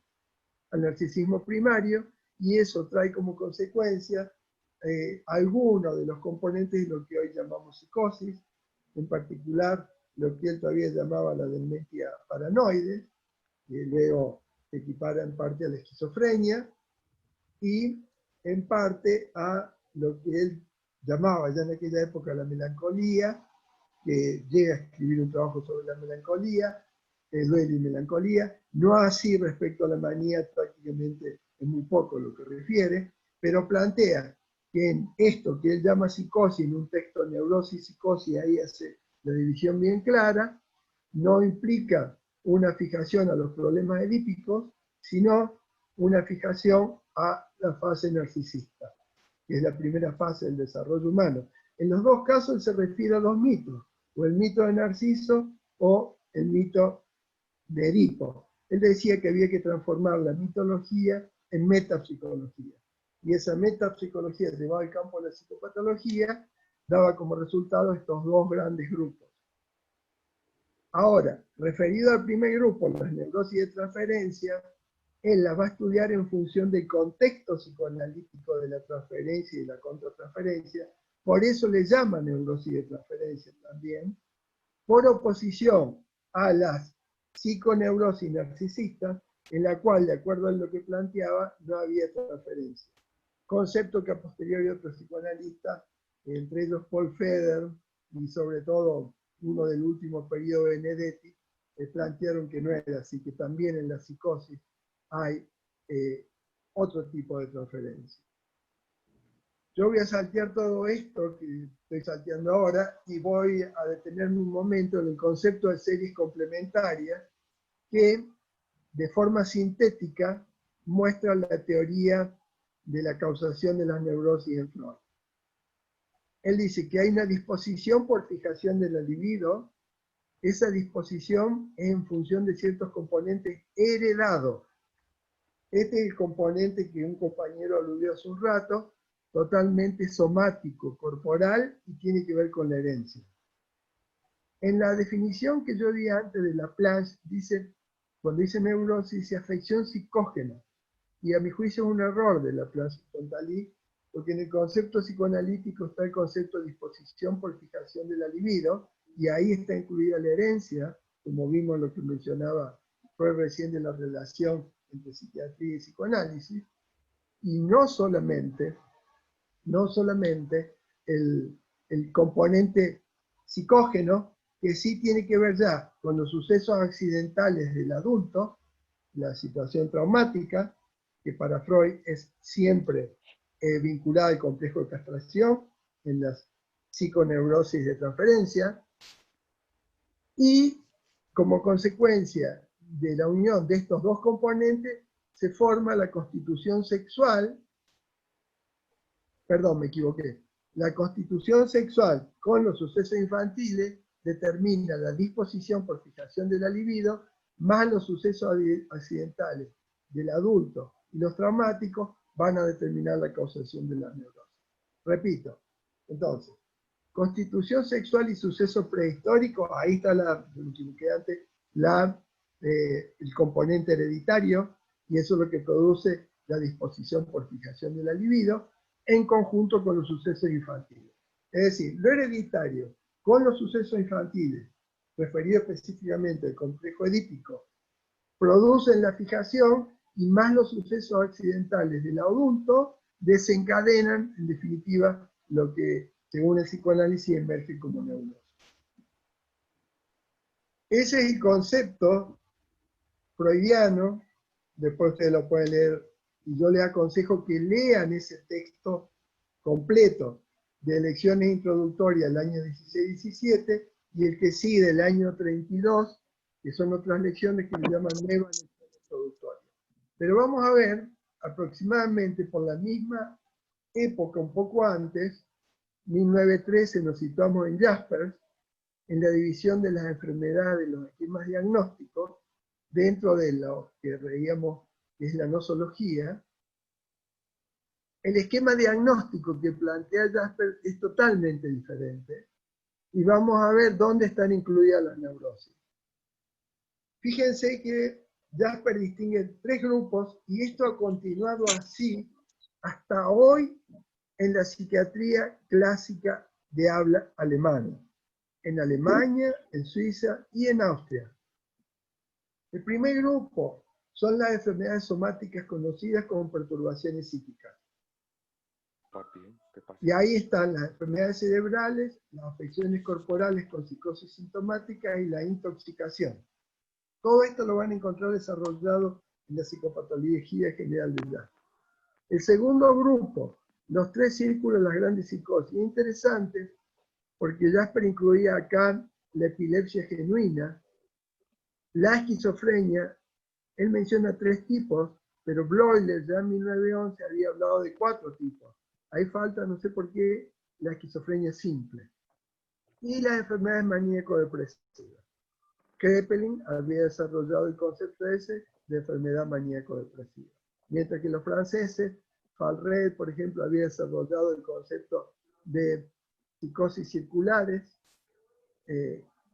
primario, y eso trae como consecuencia algunos de los componentes de lo que hoy llamamos psicosis, en particular lo que él todavía llamaba la demencia paranoide, que luego se equipara en parte a la esquizofrenia, y en parte a lo que él llamaba ya en aquella época la melancolía, que llega a escribir un trabajo sobre la melancolía, duelo y melancolía, no así respecto a la manía, prácticamente es muy poco lo que refiere, pero plantea que en esto que él llama psicosis, en un texto neurosis, psicosis, ahí hace la división bien clara, no implica una fijación a los problemas edípicos, sino una fijación a la fase narcisista, que es la primera fase del desarrollo humano. En los dos casos se refiere a dos mitos, o el mito de Narciso o el mito de Edipo. Él decía que había que transformar la mitología en metapsicología, y esa metapsicología llevada al campo de la psicopatología daba como resultado estos dos grandes grupos. Ahora, referido al primer grupo, las neurosis de transferencia, él las va a estudiar en función del contexto psicoanalítico de la transferencia y de la contratransferencia. Por eso le llama neurosis de transferencia también, por oposición a las psiconeurosis narcisistas, en la cual, de acuerdo a lo que planteaba, no había transferencia. Concepto que a posteriori otros psicoanalistas, entre ellos Paul Feder y sobre todo uno del último periodo de Benedetti, plantearon que no era así, que también en la psicosis hay otro tipo de transferencia. Yo voy a saltear todo esto que estoy salteando ahora y voy a detenerme un momento en el concepto de series complementarias que de forma sintética muestra la teoría de la causación de las neurosis en Freud. Él dice que hay una disposición por fijación de la libido. Esa disposición es en función de ciertos componentes heredados. Este es el componente que un compañero aludió hace un rato, totalmente somático, corporal, y tiene que ver con la herencia. En la definición que yo di antes de Laplace, dice, cuando dice neurosis, dice afección psicógena, y a mi juicio es un error de Laplace y Pontalis, porque en el concepto psicoanalítico está el concepto de disposición por fijación de la libido, y ahí está incluida la herencia, como vimos lo que mencionaba Freud recién de la relación entre psiquiatría y psicoanálisis, y no solamente el componente psicógeno, que sí tiene que ver ya con los sucesos accidentales del adulto, la situación traumática, que para Freud es siempre vinculada al complejo de castración, en las psiconeurosis de transferencia, y como consecuencia de la unión de estos dos componentes, se forma la constitución sexual, perdón, me equivoqué, la constitución sexual con los sucesos infantiles determina la disposición por fijación de la libido, más los sucesos accidentales del adulto y los traumáticos van a determinar la causación de la neurosis. Repito, entonces, constitución sexual y suceso prehistórico, ahí está el componente hereditario, y eso es lo que produce la disposición por fijación de la libido, en conjunto con los sucesos infantiles. Es decir, lo hereditario con los sucesos infantiles, referido específicamente al complejo edípico, producen la fijación, y más los sucesos accidentales del adulto desencadenan, en definitiva, lo que, según el psicoanálisis, emerge como neurosis. Ese es el concepto freudiano, después ustedes lo pueden leer, y yo les aconsejo que lean ese texto completo de lecciones introductorias del año 16-17, y el que sigue del año 32, que son otras lecciones que le llaman nuevas lecciones introductorias. Pero vamos a ver, aproximadamente por la misma época, un poco antes, 1913, nos situamos en Jaspers, en la división de las enfermedades, los esquemas diagnósticos, dentro de lo que veíamos que es la nosología. El esquema diagnóstico que plantea Jaspers es totalmente diferente, y vamos a ver dónde están incluidas las neurosis. Fíjense que Jaspers distingue tres grupos, y esto ha continuado así hasta hoy en la psiquiatría clásica de habla alemana, en Alemania, en Suiza y en Austria. El primer grupo son las enfermedades somáticas conocidas como perturbaciones psíquicas. Y ahí están las enfermedades cerebrales, las afecciones corporales con psicosis sintomática y la intoxicación. Todo esto lo van a encontrar desarrollado en la psicopatología general de Jaspers. El segundo grupo, los tres círculos de las grandes psicosis. Interesante, porque Jaspers incluía acá la epilepsia genuina, la esquizofrenia. Él menciona tres tipos, pero Bloiler ya en 1911 había hablado de 4 tipos. Ahí falta, no sé por qué, la esquizofrenia simple. Y las enfermedades maníaco-depresivas. Kraepelin había desarrollado el concepto ese de enfermedad maníaco-depresiva. Mientras que los franceses, Falred, por ejemplo, había desarrollado el concepto de psicosis circulares,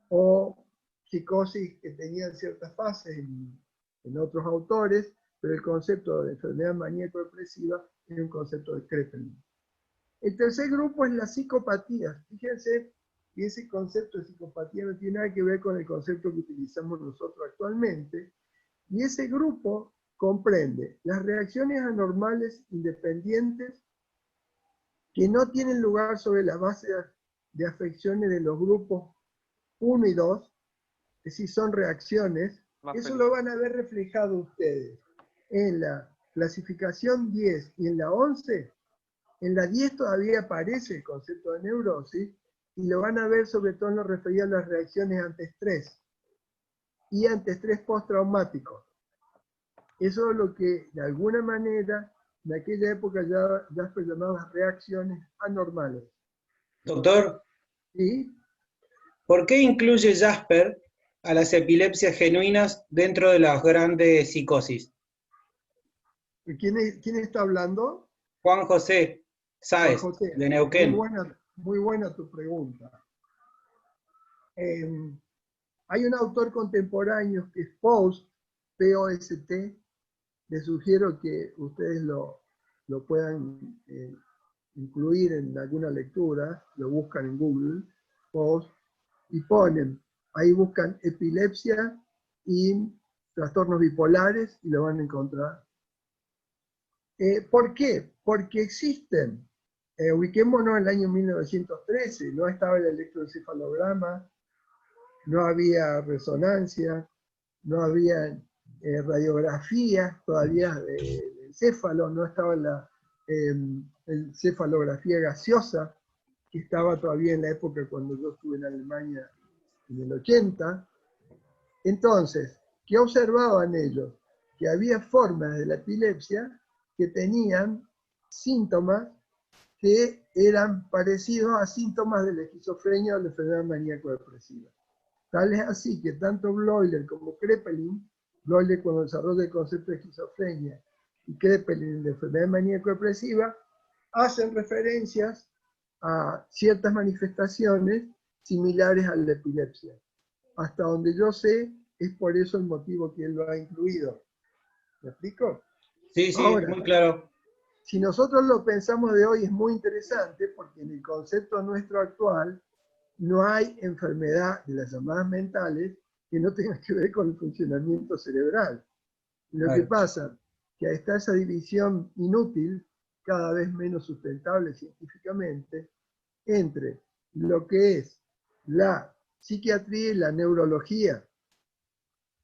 o psicosis que tenían ciertas fases en otros autores, pero el concepto de enfermedad maníaco-depresiva es un concepto de Kraepelin. El tercer grupo es la psicopatía. Fíjense que ese concepto de psicopatía no tiene nada que ver con el concepto que utilizamos nosotros actualmente, y ese grupo comprende las reacciones anormales independientes que no tienen lugar sobre la base de afecciones de los grupos 1 y 2, es decir, son reacciones. Eso lo van a ver reflejado ustedes en la clasificación 10 y en la 11. En la 10 todavía aparece el concepto de neurosis, y lo van a ver sobre todo en lo referido a las reacciones ante estrés y ante estrés postraumático. Eso es lo que, de alguna manera, en aquella época ya se llamaban reacciones anormales. Doctor, ¿Sí? ¿por qué incluye Jaspers a las epilepsias genuinas dentro de las grandes psicosis? ¿Quién está hablando? Juan José Sáez, Juan José, de Neuquén. Muy buena tu pregunta. Hay un autor contemporáneo que es Post, P-O-S-T. Les sugiero que ustedes lo puedan incluir en alguna lectura, lo buscan en Google, Post, y ponen, ahí buscan epilepsia y trastornos bipolares y lo van a encontrar. ¿Por qué? Porque existen. Ubiquémonos en el año 1913, no estaba el electroencefalograma, no había resonancia, no había radiografías todavía del encéfalo, no estaba la encefalografía gaseosa, que estaba todavía en la época cuando yo estuve en Alemania en el 80. Entonces, ¿qué observaban ellos? Que había formas de la epilepsia que tenían síntomas que eran parecidos a síntomas de la esquizofrenia o la enfermedad maníaco-depresiva. Tal es así que tanto Bloiler como Kraepelin, Bloiler cuando desarrolla el concepto de esquizofrenia y Kraepelin de enfermedad maníaco-depresiva, hacen referencias a ciertas manifestaciones similares a la epilepsia. Hasta donde yo sé, es por eso el motivo que él lo ha incluido. ¿Me explico? Sí, sí, Ahora, muy claro. si nosotros lo pensamos de hoy es muy interesante porque en el concepto nuestro actual no hay enfermedad de las llamadas mentales que no tenga que ver con el funcionamiento cerebral. Lo que Claro. pasa que está esa división inútil, cada vez menos sustentable científicamente, entre lo que es la psiquiatría y la neurología.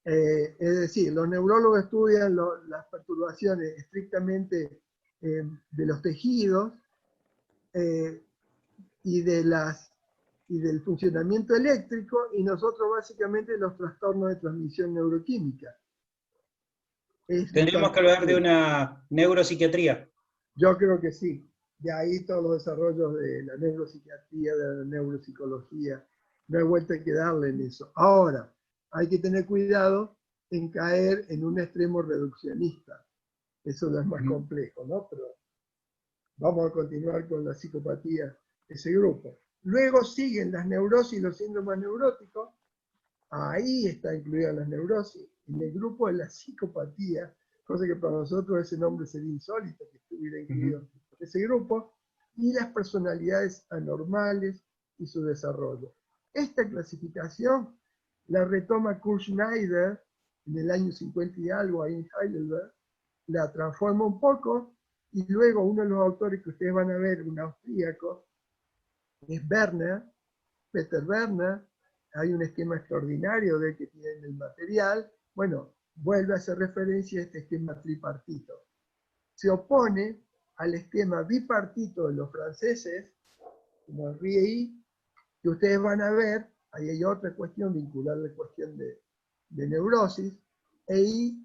Es decir, los neurólogos estudian las perturbaciones estrictamente de los tejidos y del funcionamiento eléctrico, y nosotros básicamente los trastornos de transmisión neuroquímica. Tendríamos que hablar de una neuropsiquiatría. Yo creo que sí. De ahí todos los desarrollos de la neuropsiquiatría, de la neuropsicología. No hay vuelta que darle en eso. Ahora, hay que tener cuidado en caer en un extremo reduccionista. Eso no es más complejo, ¿no? Pero vamos a continuar con la psicopatía, ese grupo. Luego siguen las neurosis y los síndromes neuróticos. Ahí está incluida las neurosis. En el grupo de la psicopatía, cosa que para nosotros ese nombre sería insólito que estuviera incluido en ese grupo, y las personalidades anormales y su desarrollo. Esta clasificación la retoma Kurt Schneider en el año 50 y algo, ahí en Heidelberg, la transforma un poco, y luego uno de los autores que ustedes van a ver, un austríaco, es Werner, Peter Werner. Hay un esquema extraordinario de que tienen el material. Bueno, vuelve a hacer referencia a este esquema tripartito. Se opone al esquema bipartito de los franceses, como el RIEI, que ustedes van a ver. Ahí hay otra cuestión vinculada a la cuestión de neurosis,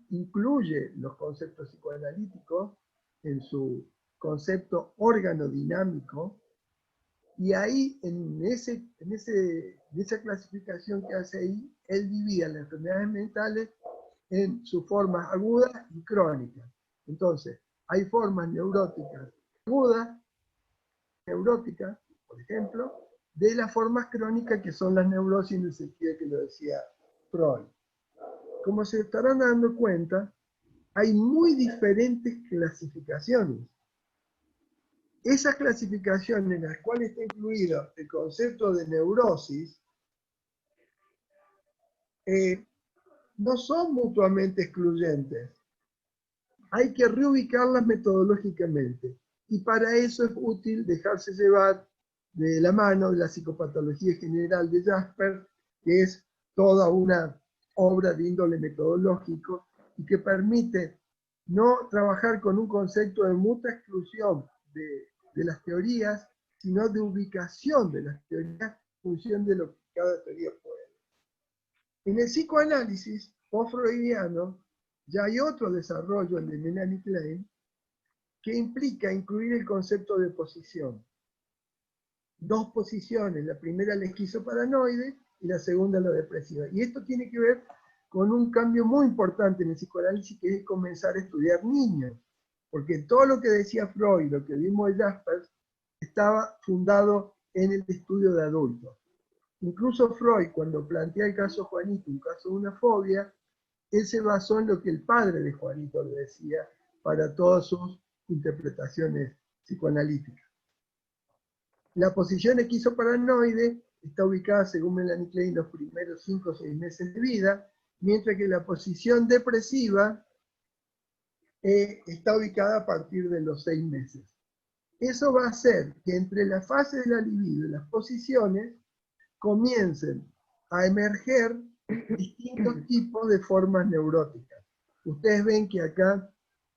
incluye los conceptos psicoanalíticos en su concepto órgano dinámico. Y ahí, en esa clasificación que hace ahí, él divide las enfermedades mentales en sus formas agudas y crónicas. Entonces, hay formas neuróticas agudas, neuróticas, por ejemplo, de las formas crónicas que son las neurosis en el sentido que lo decía Freud. Como se estarán dando cuenta, hay muy diferentes clasificaciones. Esas clasificaciones en las cuales está incluido el concepto de neurosis no son mutuamente excluyentes. Hay que reubicarlas metodológicamente, y para eso es útil dejarse llevar de la mano de la psicopatología general de Jasper, que es toda una obra de índole metodológico y que permite no trabajar con un concepto de mutua exclusión de las teorías, sino de ubicación de las teorías en función de lo que cada teoría puede. En el psicoanálisis post-freudiano ya hay otro desarrollo, el de Melanie Klein, que implica incluir el concepto de posición. Dos posiciones, la primera la esquizoparanoide y la segunda la depresiva. Y esto tiene que ver con un cambio muy importante en el psicoanálisis, que es comenzar a estudiar niños. Porque todo lo que decía Freud, lo que vimos de Jaspers, estaba fundado en el estudio de adultos. Incluso Freud, cuando plantea el caso Juanito, un caso de una fobia, él se basó en lo que el padre de Juanito le decía para todas sus interpretaciones psicoanalíticas. La posición esquizoparanoide está ubicada, según Melanie Klein, en los primeros 5 o 6 meses de vida, mientras que la posición depresiva está ubicada a partir de los 6 meses. Eso va a hacer que entre la fase de la libido y las posiciones comiencen a emerger distintos tipos de formas neuróticas. Ustedes ven que acá,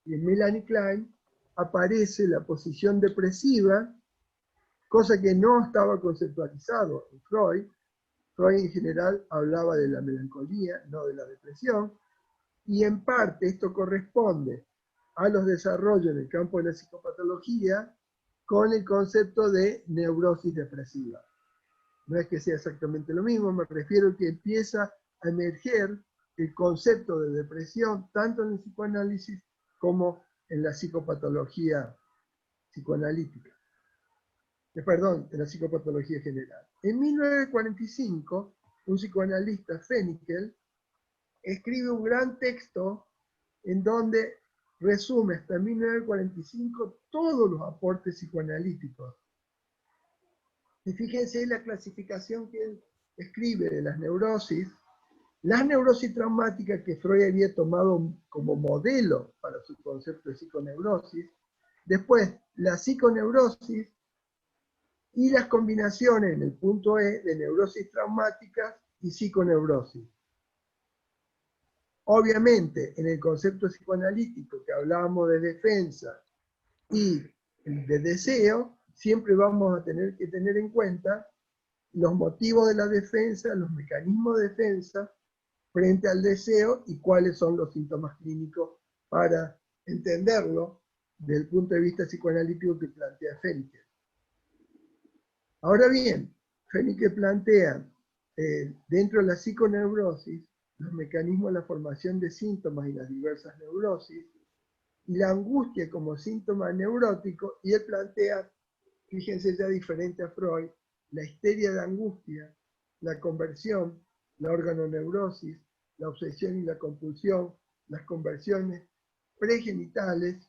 en Melanie Klein, aparece la posición depresiva, cosa que no estaba conceptualizado en Freud, Freud en general hablaba de la melancolía, no de la depresión, y en parte esto corresponde a los desarrollos en el campo de la psicopatología con el concepto de neurosis depresiva. No es que sea exactamente lo mismo, me refiero a que empieza a emerger el concepto de depresión tanto en el psicoanálisis como en la psicopatología psicoanalítica. Perdón, en la psicopatología general. En 1945, un psicoanalista, Fennikel, escribe un gran texto en donde resume hasta 1945 todos los aportes psicoanalíticos. Y fíjense la clasificación que él escribe de las neurosis traumáticas que Freud había tomado como modelo para su concepto de psiconeurosis, después la psiconeurosis y las combinaciones en el punto E de neurosis traumáticas y psiconeurosis. Obviamente, en el concepto psicoanalítico que hablábamos de defensa y de deseo, siempre vamos a tener que tener en cuenta los motivos de la defensa, los mecanismos de defensa frente al deseo y cuáles son los síntomas clínicos para entenderlo desde el punto de vista psicoanalítico que plantea Fennikel. Ahora bien, Fennikel plantea dentro de la psiconeurosis los mecanismos de la formación de síntomas y las diversas neurosis, y la angustia como síntoma neurótico, y él plantea, fíjense ya diferente a Freud, la histeria de angustia, la conversión, la organoneurosis, la obsesión y la compulsión, las conversiones pregenitales,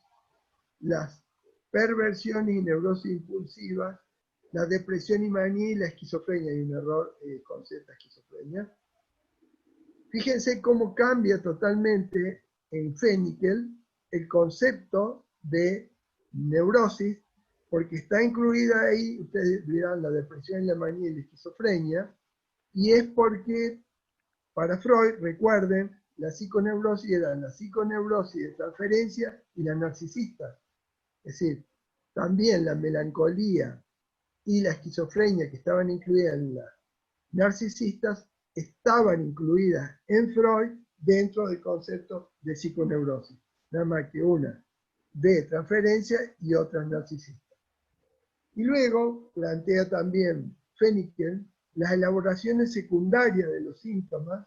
las perversiones y neurosis impulsivas, la depresión y manía y la esquizofrenia. Hay un error con Z, esquizofrenia. Fíjense cómo cambia totalmente en Fennikel el concepto de neurosis, porque está incluida ahí, ustedes dirán, la depresión, la manía y la esquizofrenia, y es porque para Freud, recuerden, la psiconeurosis era la psiconeurosis de transferencia y la narcisista. Es decir, también la melancolía y la esquizofrenia que estaban incluidas en las narcisistas estaban incluidas en Freud dentro del concepto de psiconeurosis. Nada más que una de transferencia y otra narcisista. Y luego plantea también Fennikel las elaboraciones secundarias de los síntomas,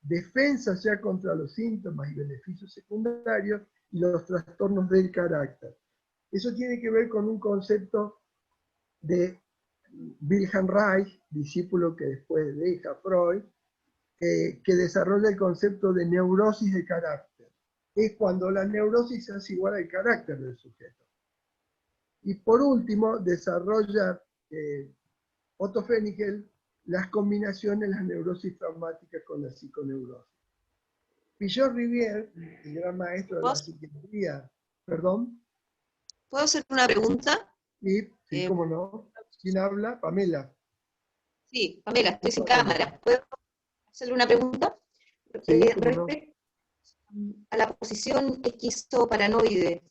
defensas ya contra los síntomas y beneficios secundarios y los trastornos del carácter. Eso tiene que ver con un concepto de Wilhelm Reich, discípulo que después deja Freud, que desarrolla el concepto de neurosis de carácter. Es cuando la neurosis es igual al carácter del sujeto. Y por último, desarrolla Otto Fennikel las combinaciones de las neurosis traumáticas con la psiconeurosis. Pichot-Rivière, el gran maestro de la psiquiatría, ¿perdón? ¿Puedo hacer una pregunta? Sí, cómo no. ¿Quién habla? Pamela. Sí, Pamela, estoy sin cámara. ¿Puedo hacerle una pregunta? Sí, respecto a la posición esquizoparanoide,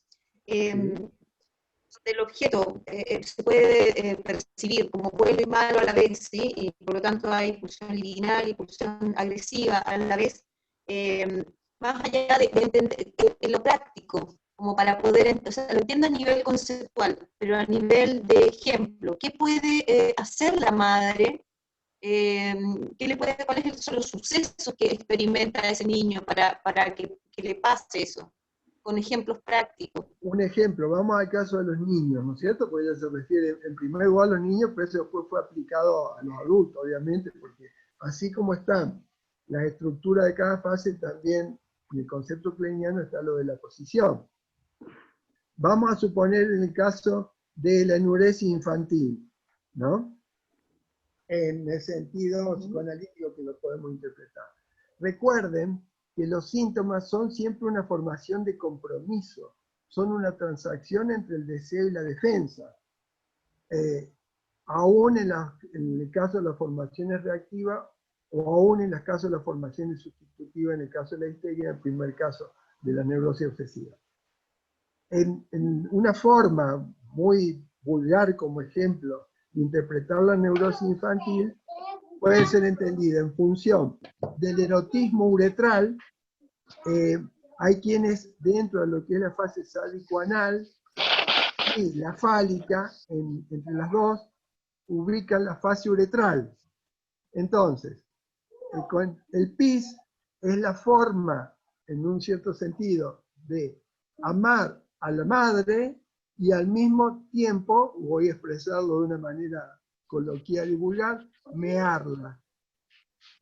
del objeto se puede percibir como bueno y malo a la vez, ¿sí? Y por lo tanto hay pulsión libidinal y pulsión agresiva a la vez, más allá de entender en lo práctico, como para poder, o sea, lo entiendo a nivel conceptual, pero a nivel de ejemplo, ¿qué puede hacer la madre? ¿Cuáles son los sucesos que experimenta ese niño para que le pase eso? Con ejemplos prácticos. Un ejemplo, vamos al caso de los niños, ¿no es cierto? Porque ella se refiere en primer lugar a los niños, pero eso después fue aplicado a los adultos, obviamente, porque así como están las estructuras de cada fase, también en el concepto kleiniano está lo de la posición. Vamos a suponer en el caso de la enuresis infantil, ¿no? En el sentido psicoanalítico que lo podemos interpretar. Recuerden que los síntomas son siempre una formación de compromiso, son una transacción entre el deseo y la defensa. Aún en el caso de las formaciones reactivas, o aún en el caso de las formaciones sustitutivas, en el caso de la histeria, en el primer caso de la neurosis obsesiva. En una forma muy vulgar como ejemplo de interpretar la neurosis infantil puede ser entendida en función del erotismo uretral. Hay quienes dentro de lo que es la fase sádico-anal y la fálica, entre las dos, ubican la fase uretral. Entonces, el pis es la forma, en un cierto sentido, de amar a la madre y al mismo tiempo, voy a expresarlo de una manera coloquial y vulgar, mearla.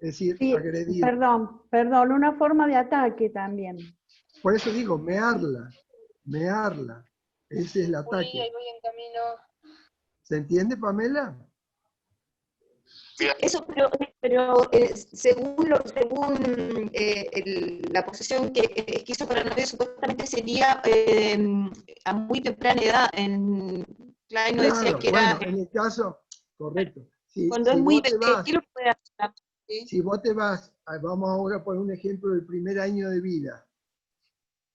Es decir, Sí, agredir. perdón, una forma de ataque también. Por eso digo, mearla. Ese es el ataque. ¿Se entiende, Pamela? Sí, eso, pero según la posesión que quiso para novio, supuestamente sería a muy temprana edad. Klein no decía Claro, que bueno, era en el caso, correcto. cuando es muy bebé. ¿Qué lo puede hacer? Si vos te vas, vamos ahora a poner un ejemplo del primer año de vida,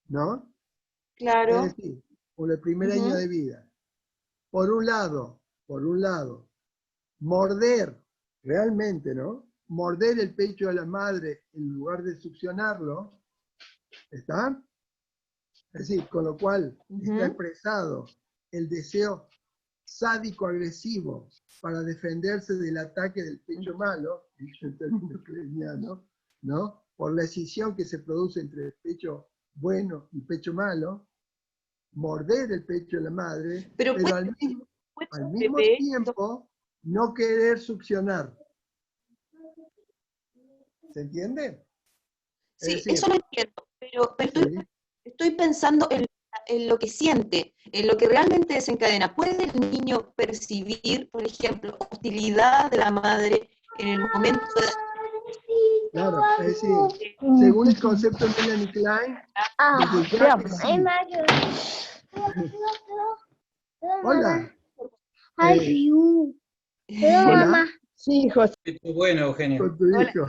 ¿no? Claro. Es decir, por el primer año de vida. Por un lado, morder, realmente, ¿no? Morder el pecho de la madre en lugar de succionarlo, ¿está? Es decir, con lo cual está expresado el deseo sádico-agresivo para defenderse del ataque del pecho malo, dicho en términos kleinianos, ¿no? Por la escisión que se produce entre el pecho bueno y pecho malo, morder el pecho de la madre, pero al mismo tiempo no querer succionar. ¿Se entiende? Sí, decir, eso lo entiendo, pero estoy pensando en lo que siente, en lo que realmente desencadena. ¿Puede el niño percibir, por ejemplo, hostilidad de la madre en el momento de... Claro, es decir, según el concepto de Melanie Klein, desde ya que sí. Hola. Hola. Sí, José. Bueno, Eugenio. Con tu hijo.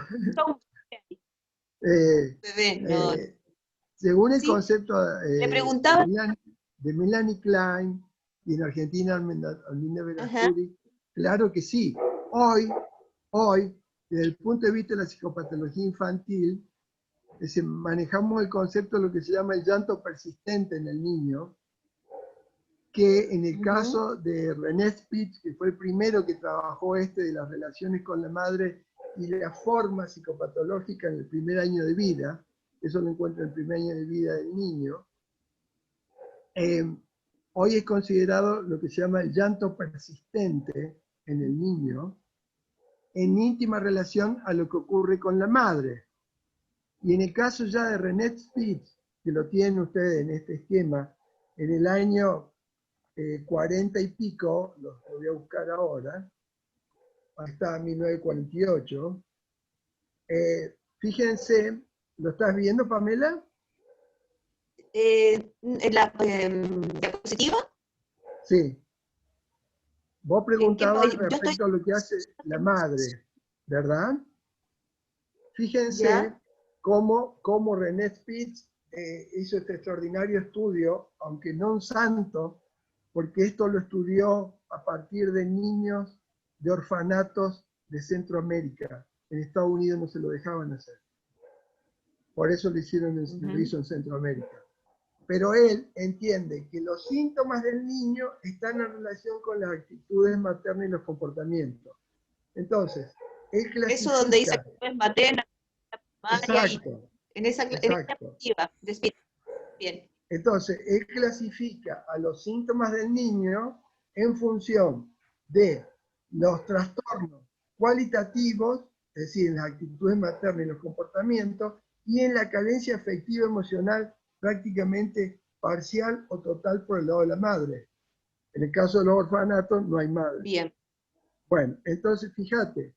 Según el concepto de Melanie Klein y en Argentina Almina Verasturi, claro que sí. Hoy, desde el punto de vista de la psicopatología infantil, manejamos el concepto de lo que se llama el llanto persistente en el niño, que en el caso de René Spitz, que fue el primero que trabajó de las relaciones con la madre y la forma psicopatológica en el primer año de vida, eso lo encuentra en el primer año de vida del niño, hoy es considerado lo que se llama el llanto persistente en el niño, en íntima relación a lo que ocurre con la madre. Y en el caso ya de René Spitz, que lo tienen ustedes en este esquema, en el año 40 y pico, lo voy a buscar ahora, hasta 1948, fíjense, ¿lo estás viendo, Pamela? ¿En la diapositiva? Sí. Vos preguntabas respecto a lo que hace la madre, ¿verdad? Fíjense cómo René Spitz hizo este extraordinario estudio, aunque no un santo, porque esto lo estudió a partir de niños de orfanatos de Centroamérica. En Estados Unidos no se lo dejaban hacer. Por eso lo hizo en Centroamérica. Pero él entiende que los síntomas del niño están en relación con las actitudes maternas y los comportamientos. Entonces, él clasifica... Eso donde dice que es materna, exacto, en esa diapositiva. Bien. Entonces, él clasifica a los síntomas del niño en función de los trastornos cualitativos, es decir, en las actitudes maternas y los comportamientos, y en la carencia afectiva emocional prácticamente parcial o total por el lado de la madre. En el caso de los orfanatos no hay madre. Bien. Bueno, entonces fíjate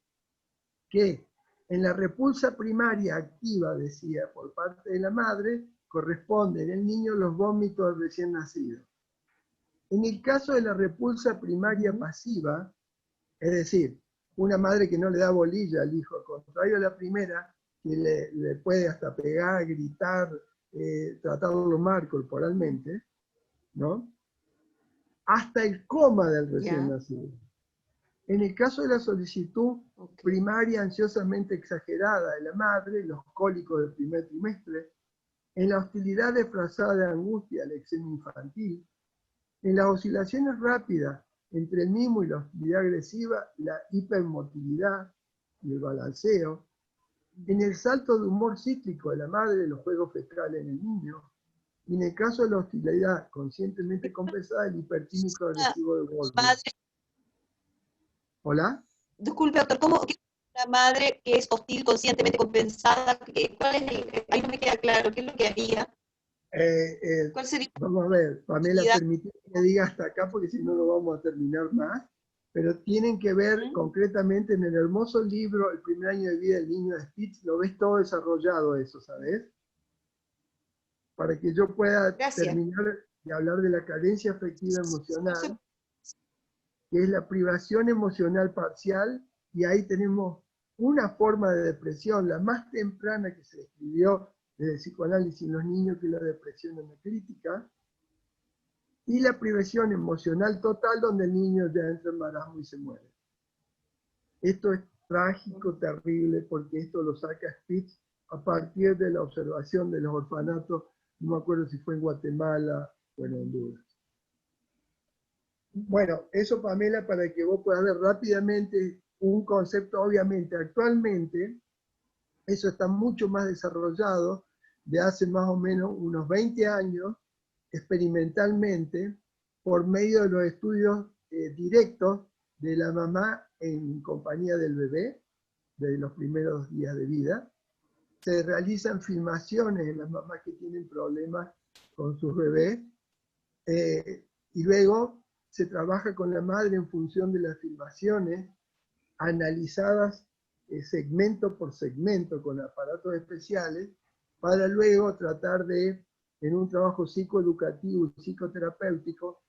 que en la repulsa primaria activa, decía, por parte de la madre, corresponde en el niño los vómitos del recién nacido. En el caso de la repulsa primaria pasiva, es decir, una madre que no le da bolilla al hijo, al contrario a la primera, que le puede hasta pegar, gritar, tratarlo mal corporalmente, ¿no? Hasta el coma del recién nacido. En el caso de la solicitud primaria ansiosamente exagerada de la madre, los cólicos del primer trimestre, en la hostilidad disfrazada de angustia al exenio infantil, en las oscilaciones rápidas entre el mimo y la hostilidad agresiva, la hipermotilidad y el balanceo, en el salto de humor cíclico de la madre, los juegos fecales en el niño, y en el caso de la hostilidad conscientemente compensada, el hipertímico agresivo de Wolfram. ¿Hola? Disculpe, doctor, ¿cómo que una madre que es hostil conscientemente compensada? ¿Cuál es ahí no me queda claro, ¿qué es lo que haría? ¿Cuál sería? Vamos a ver, Pamela, permíteme que diga hasta acá porque si no, no vamos a terminar más. Pero tienen que ver concretamente en el hermoso libro El primer año de vida del niño de Spitz, lo ves todo desarrollado eso, ¿sabes? Para que yo pueda terminar de hablar de la carencia afectiva emocional, que es la privación emocional parcial, y ahí tenemos una forma de depresión, la más temprana que se describió desde el psicoanálisis en los niños, que es la depresión anacrítica, y la privación emocional total, donde el niño ya entra en marasmo y se muere. Esto es trágico, terrible, porque esto lo saca Spitz a partir de la observación de los orfanatos, no me acuerdo si fue en Guatemala o en Honduras. Bueno, eso, Pamela, para que vos puedas ver rápidamente un concepto. Obviamente, actualmente, eso está mucho más desarrollado, de hace más o menos unos 20 años, experimentalmente, por medio de los estudios directos de la mamá en compañía del bebé, de los primeros días de vida. Se realizan filmaciones en las mamás que tienen problemas con sus bebés, y luego se trabaja con la madre en función de las filmaciones, analizadas segmento por segmento con aparatos especiales, para luego tratar de, en un trabajo psicoeducativo y psicoterapéutico,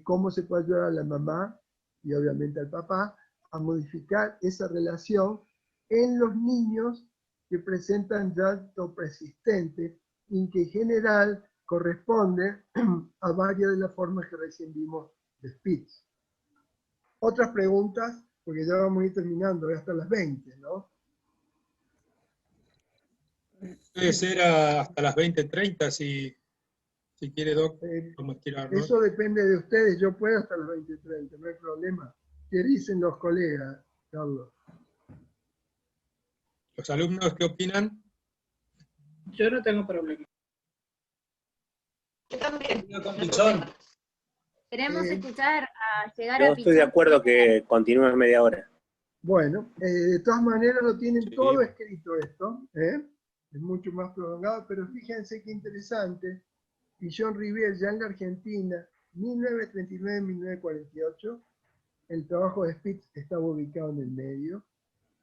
cómo se puede ayudar a la mamá y obviamente al papá a modificar esa relación en los niños que presentan llanto persistente y que en general corresponde a varias de las formas que recién vimos de Spitz. Otras preguntas, porque ya vamos a ir terminando, hasta las 20, ¿no? Puede ser hasta las 20:30 si quiere, Doc, como estirar, ¿no? Eso depende de ustedes, yo puedo hasta las 20:30, no hay problema. ¿Qué dicen los colegas, Carlos? ¿Los alumnos qué opinan? Yo no tengo problema. Yo también. Queremos escuchar a llegar Yo a estoy de Pichón. acuerdo que continúes media hora. Bueno, de todas maneras lo tienen todo escrito esto, ¿eh? Es mucho más prolongado, pero fíjense qué interesante. Pichón Rivière, ya en la Argentina, 1939-1948, el trabajo de Spitz estaba ubicado en el medio.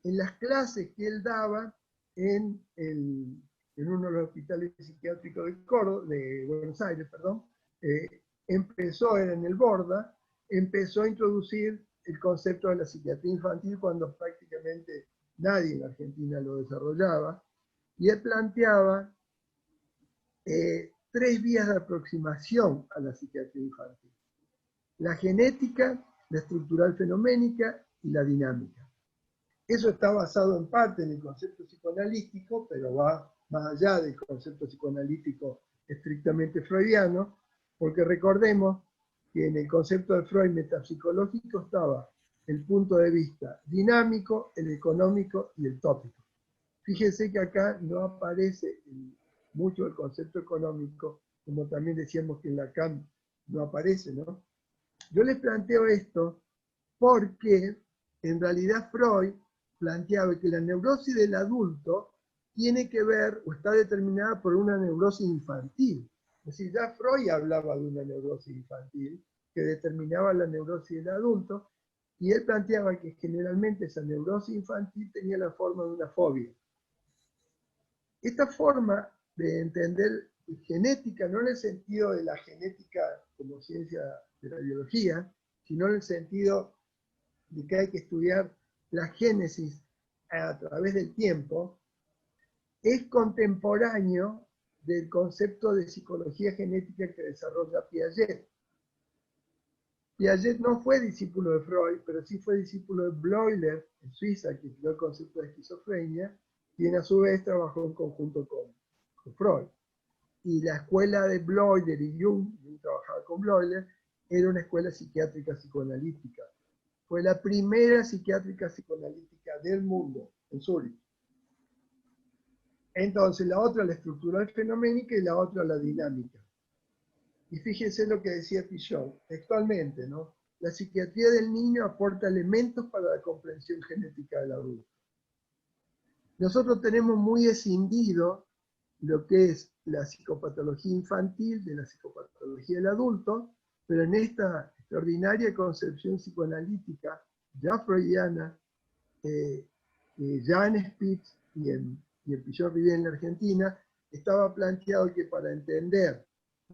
En las clases que él daba en uno de los hospitales psiquiátricos de Buenos Aires, perdón, era en el Borda, empezó a introducir el concepto de la psiquiatría infantil cuando prácticamente nadie en Argentina lo desarrollaba, y él planteaba 3 vías de aproximación a la psiquiatría infantil: la genética, la estructural fenoménica y la dinámica. Eso está basado en parte en el concepto psicoanalítico, pero va más allá del concepto psicoanalítico estrictamente freudiano, porque recordemos que en el concepto de Freud metapsicológico estaba el punto de vista dinámico, el económico y el tópico. Fíjense que acá no aparece mucho el concepto económico, como también decíamos que en Lacan no aparece, ¿no? Yo les planteo esto porque en realidad Freud planteaba que la neurosis del adulto tiene que ver o está determinada por una neurosis infantil. Es decir, ya Freud hablaba de una neurosis infantil que determinaba la neurosis del adulto, y él planteaba que generalmente esa neurosis infantil tenía la forma de una fobia. Esta forma de entender genética, no en el sentido de la genética como ciencia de la biología, sino en el sentido de que hay que estudiar la génesis a través del tiempo, es contemporáneo del concepto de psicología genética que desarrolla Piaget. Piaget no fue discípulo de Freud, pero sí fue discípulo de Bleuler, en Suiza, que creó el concepto de esquizofrenia, quien a su vez trabajó en conjunto con Freud. Y la escuela de Bleuler y Jung trabajaba con Bleuler, era una escuela psiquiátrica psicoanalítica. Fue la primera psiquiátrica psicoanalítica del mundo, en Zúrich. Entonces, la otra la estructural fenoménica y la otra la dinámica. Y fíjense lo que decía Pichon, textualmente, ¿no? La psiquiatría del niño aporta elementos para la comprensión genética del adulto. Nosotros tenemos muy escindido lo que es la psicopatología infantil de la psicopatología del adulto, pero en esta extraordinaria concepción psicoanalítica, ya freudiana, ya en Spitz y en Pichon-Rivière en la Argentina, estaba planteado que para entender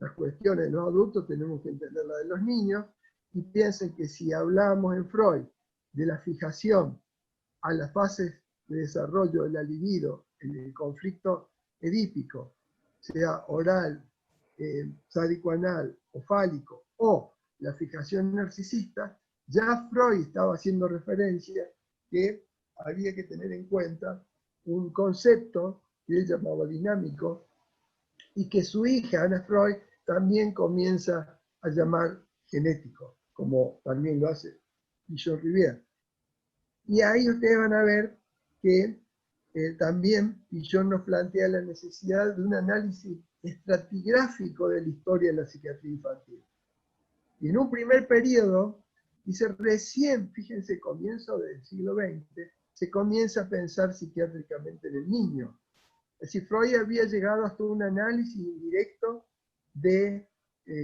las cuestiones de los adultos tenemos que entender la de los niños, y piensen que si hablamos en Freud de la fijación a las fases de desarrollo de la libido en el conflicto edípico, sea oral, sádico-anal o fálico, o la fijación narcisista, ya Freud estaba haciendo referencia que había que tener en cuenta un concepto que él llamaba dinámico, y que su hija, Anna Freud, también comienza a llamar genético, como también lo hace Pichon-Rivière. Y ahí ustedes van a ver que también Pichon nos plantea la necesidad de un análisis estratigráfico de la historia de la psiquiatría infantil. Y en un primer periodo, dice recién, fíjense, comienzo del siglo XX, se comienza a pensar psiquiátricamente en el niño. Es decir, Freud había llegado hasta un análisis indirecto de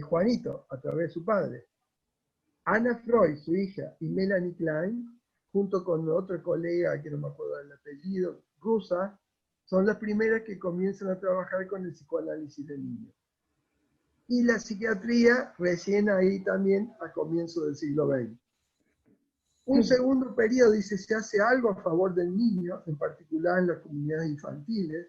Juanito, a través de su padre. Anna Freud, su hija, y Melanie Klein, junto con otra colega, que no me acuerdo del apellido, rusa, son las primeras que comienzan a trabajar con el psicoanálisis del niño. Y la psiquiatría recién ahí también a comienzos del siglo XX. Un segundo periodo, dice, se hace algo a favor del niño, en particular en las comunidades infantiles.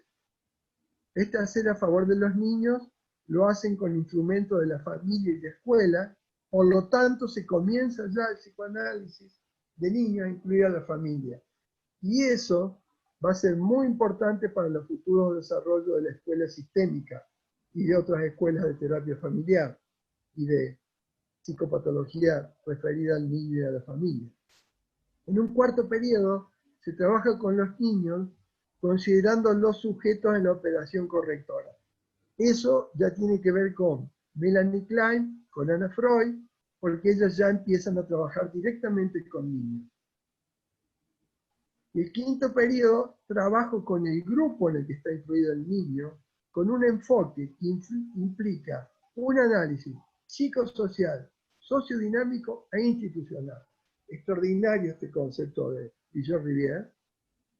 Este hacer a favor de los niños lo hacen con instrumentos de la familia y de escuela, por lo tanto se comienza ya el psicoanálisis de niños a incluir a la familia. Y eso va a ser muy importante para los futuros desarrollos de la escuela sistémica y de otras escuelas de terapia familiar y de psicopatología referida al niño y a la familia. En un cuarto periodo se trabaja con los niños considerando los sujetos en la operación correctora. Eso ya tiene que ver con Melanie Klein, con Anna Freud, porque ellas ya empiezan a trabajar directamente con niños. Y el quinto periodo, trabajo con el grupo en el que está incluido el niño, con un enfoque que implica un análisis psicosocial, sociodinámico e institucional. Extraordinario este concepto de Pichon-Rivière.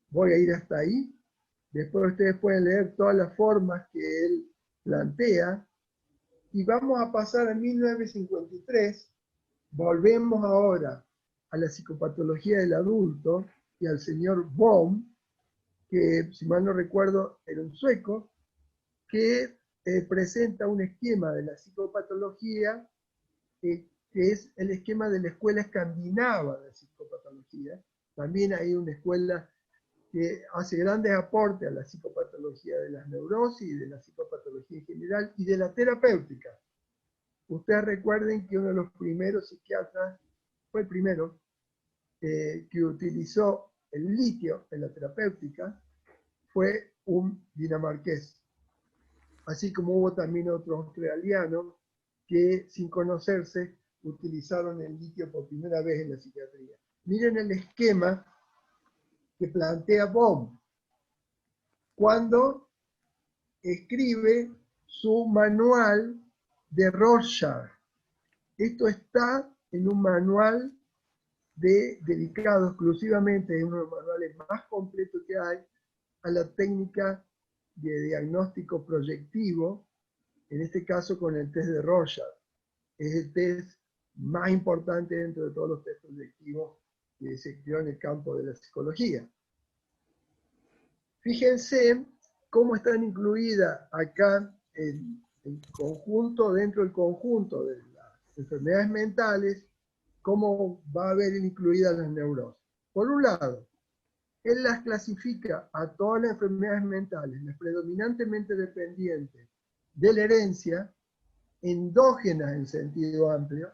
Voy a ir hasta ahí. Después ustedes pueden leer todas las formas que él plantea. Y vamos a pasar a 1953. Volvemos ahora a la psicopatología del adulto y al señor Bohm, que si mal no recuerdo era un sueco, que presenta un esquema de la psicopatología que es el esquema de la escuela escandinava de psicopatología. También hay una escuela que hace grandes aportes a la psicopatología de las neurosis y de la psicopatología en general y de la terapéutica. Ustedes recuerden que uno de los primeros psiquiatras, fue el primero, que utilizó el litio en la terapéutica, fue un dinamarqués. Así como hubo también otros australianos que, sin conocerse, utilizaron el litio por primera vez en la psiquiatría. Miren el esquema que plantea Bohm cuando escribe su manual de Rorschach. Esto está en un manual dedicado exclusivamente, es uno de los manuales más completos que hay, a la técnica de diagnóstico proyectivo, en este caso con el test de Rorschach. Es el test más importante dentro de todos los test proyectivos que se creó en el campo de la psicología. Fíjense cómo están incluidas acá el conjunto, dentro del conjunto de las enfermedades mentales, cómo va a haber incluidas las neurosis. Por un lado, él las clasifica a todas las enfermedades mentales, las predominantemente dependientes de la herencia, endógenas en sentido amplio.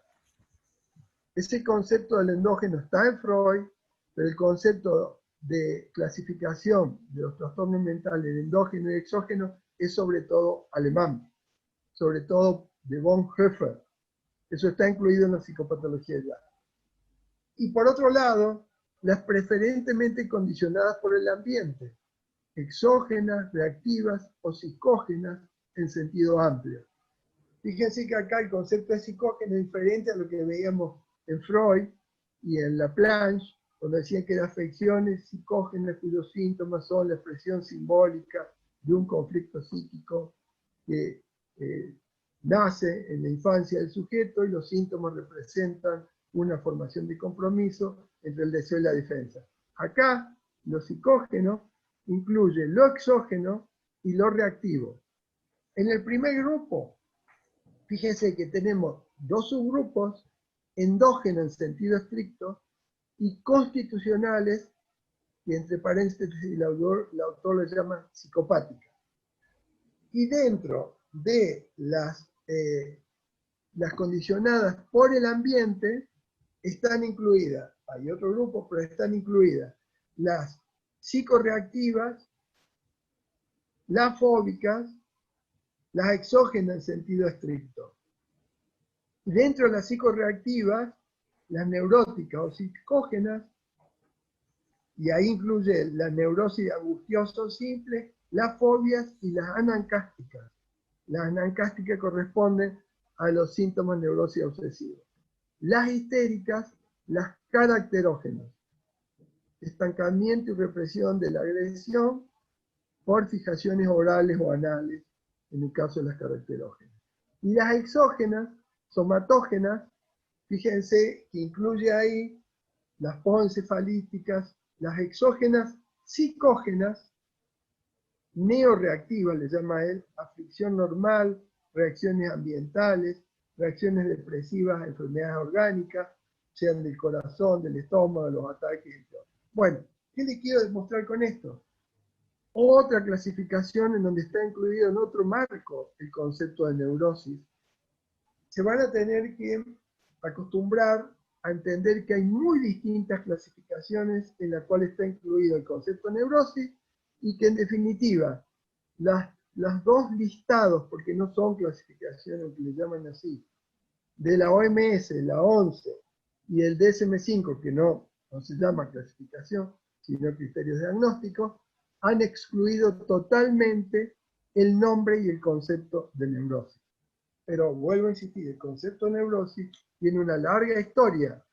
Ese concepto del endógeno está en Freud, pero el concepto de clasificación de los trastornos mentales de endógeno y exógeno es sobre todo alemán, sobre todo de Bonhoeffer. Eso está incluido en la psicopatología ya. Y por otro lado, las preferentemente condicionadas por el ambiente, exógenas, reactivas o psicógenas en sentido amplio. Fíjense que acá el concepto de psicógeno es diferente a lo que veíamos en Freud y en Laplanche, cuando decían que las afecciones psicógenas cuyos síntomas son la expresión simbólica de un conflicto psíquico que nace en la infancia del sujeto y los síntomas representan una formación de compromiso entre el deseo y la defensa. Acá, lo psicógeno incluye lo exógeno y lo reactivo. En el primer grupo, fíjense que tenemos dos subgrupos, endógenos en sentido estricto y constitucionales, que entre paréntesis el autor le llama psicopáticas. Y dentro de las condicionadas por el ambiente, están incluidas, hay otro grupo, pero están incluidas las psicorreactivas, las fóbicas, las exógenas en sentido estricto. Dentro de las psicorreactivas, las neuróticas o psicógenas, y ahí incluye la neurosis angustiosa simple, las fobias y las anancásticas. Las anancásticas corresponden a los síntomas de neurosis obsesivos. Las histéricas, las caracterógenas. Estancamiento y represión de la agresión por fijaciones orales o anales, en el caso de las caracterógenas. Y las exógenas, somatógenas, fíjense que incluye ahí las poencefalíticas, las exógenas psicógenas, neoreactivas, le llama él, aflicción normal, reacciones ambientales, reacciones depresivas, enfermedades orgánicas, sean del corazón, del estómago, de los ataques, etc. Bueno, ¿qué le quiero demostrar con esto? Otra clasificación en donde está incluido en otro marco el concepto de neurosis. Se van a tener que acostumbrar a entender que hay muy distintas clasificaciones en las cuales está incluido el concepto de neurosis y que en definitiva las dos listados, porque no son clasificaciones que le llaman así, de la OMS, la ONCE y el DSM-5, que no se llama clasificación, sino criterios diagnósticos, han excluido totalmente el nombre y el concepto de neurosis. Pero vuelvo a insistir, el concepto de neurosis tiene una larga historia.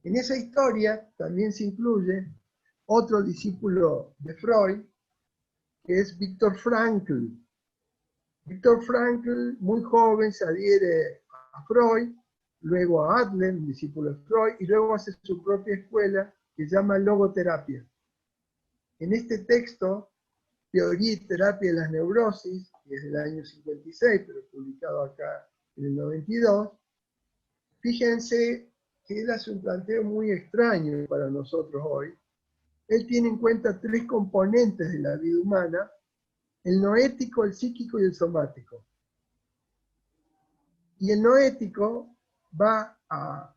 En esa historia también se incluye otro discípulo de Freud, que es Viktor Frankl. Viktor Frankl, muy joven, se adhiere a Freud, luego a Adler, un discípulo de Freud, y luego hace su propia escuela que se llama logoterapia. En este texto, Teoría y terapia de las neurosis, que es del año 56, pero publicado acá en el 92, fíjense que él hace un planteo muy extraño para nosotros hoy. Él tiene en cuenta tres componentes de la vida humana: el noético, el psíquico y el somático. Y el noético va a,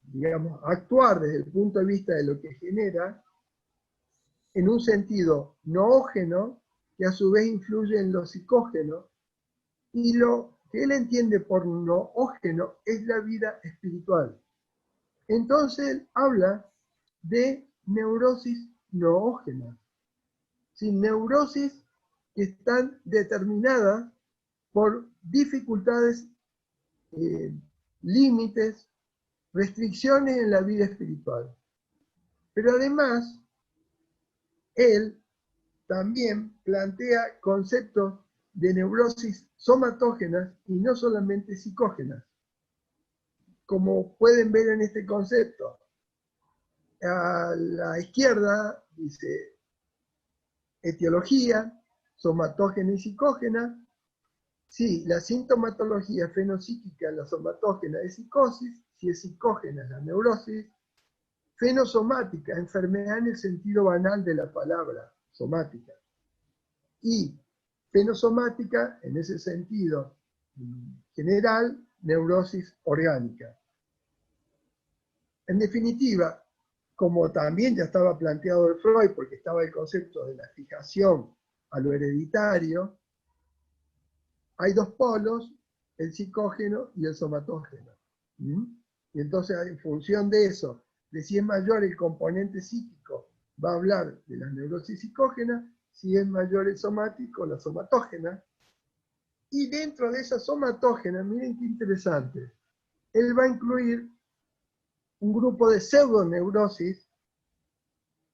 digamos, actuar desde el punto de vista de lo que genera en un sentido noógeno, que a su vez influye en lo psicógeno, y lo que él entiende por noógeno es la vida espiritual. Entonces él habla de neurosis noógenas, sin neurosis que están determinadas por dificultades, límites, restricciones en la vida espiritual. Pero además, él también plantea conceptos de neurosis somatógenas y no solamente psicógenas. Como pueden ver en este concepto, a la izquierda dice etiología, somatógena y psicógena, Sí, la sintomatología fenopsíquica, la somatógena de psicosis, si es psicógena la neurosis, fenosomática, enfermedad en el sentido banal de la palabra, somática. Y fenosomática, en ese sentido general, neurosis orgánica. En definitiva, como también ya estaba planteado de Freud, porque estaba el concepto de la fijación a lo hereditario, hay dos polos, el psicógeno y el somatógeno. Y entonces, en función de eso, de si es mayor el componente psíquico, va a hablar de la neurosis psicógena, si es mayor el somático, la somatógena. Y dentro de esa somatógena, miren qué interesante, él va a incluir un grupo de pseudoneurosis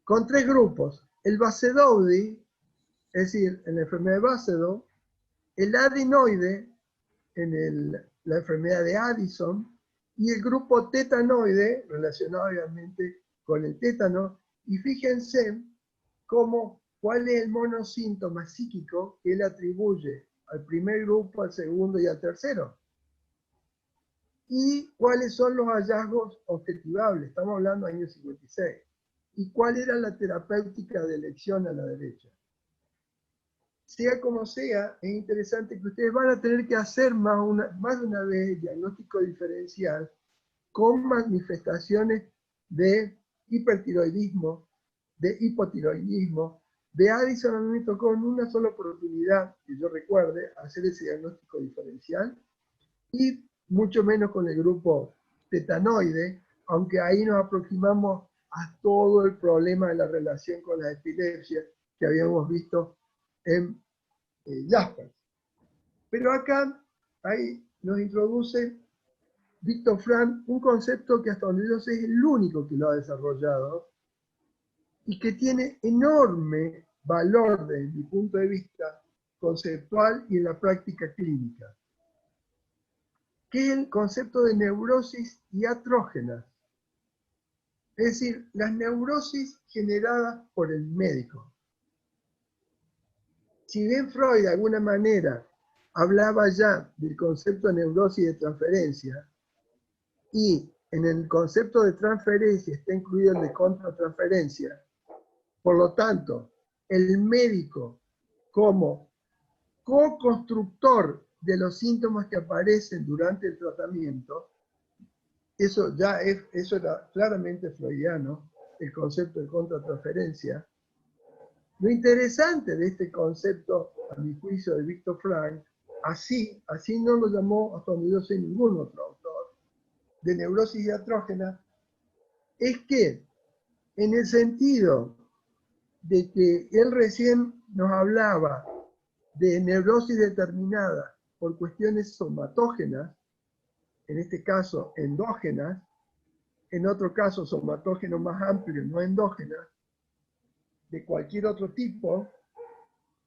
con tres grupos. El Basedoudi, es decir, en la enfermedad de Basedow, el adenoide, en la enfermedad de Addison, y el grupo tetanoide, relacionado obviamente con el tétano, y fíjense cuál es el monosíntoma psíquico que él atribuye al primer grupo, al segundo y al tercero. Y cuáles son los hallazgos objetivables, estamos hablando del año 56. Y cuál era la terapéutica de elección a la derecha. Sea como sea, es interesante que ustedes van a tener que hacer más de una vez diagnóstico diferencial con manifestaciones de hipertiroidismo, de hipotiroidismo. De Addison a mí me tocó en una sola oportunidad, que yo recuerde, hacer ese diagnóstico diferencial, y mucho menos con el grupo tetanoide, aunque ahí nos aproximamos a todo el problema de la relación con la epilepsia que habíamos visto en Jaspers. Pero acá ahí nos introduce Viktor Frankl un concepto que hasta donde yo sé es el único que lo ha desarrollado y que tiene enorme valor desde mi punto de vista conceptual y en la práctica clínica, que es el concepto de neurosis iatrógenas. Es decir, las neurosis generadas por el médico. Si bien Freud de alguna manera hablaba ya del concepto de neurosis de transferencia, y en el concepto de transferencia está incluido el de contratransferencia, por lo tanto, el médico como co-constructor de los síntomas que aparecen durante el tratamiento, eso era claramente freudiano, el concepto de contratransferencia. Lo interesante de este concepto, a mi juicio, de Viktor Frankl, así no lo llamó hasta donde yo sé ningún otro autor, de neurosis iatrógena, es que en el sentido de que él recién nos hablaba de neurosis determinada por cuestiones somatógenas, en este caso endógenas, en otro caso somatógeno más amplio, no endógenas, de cualquier otro tipo,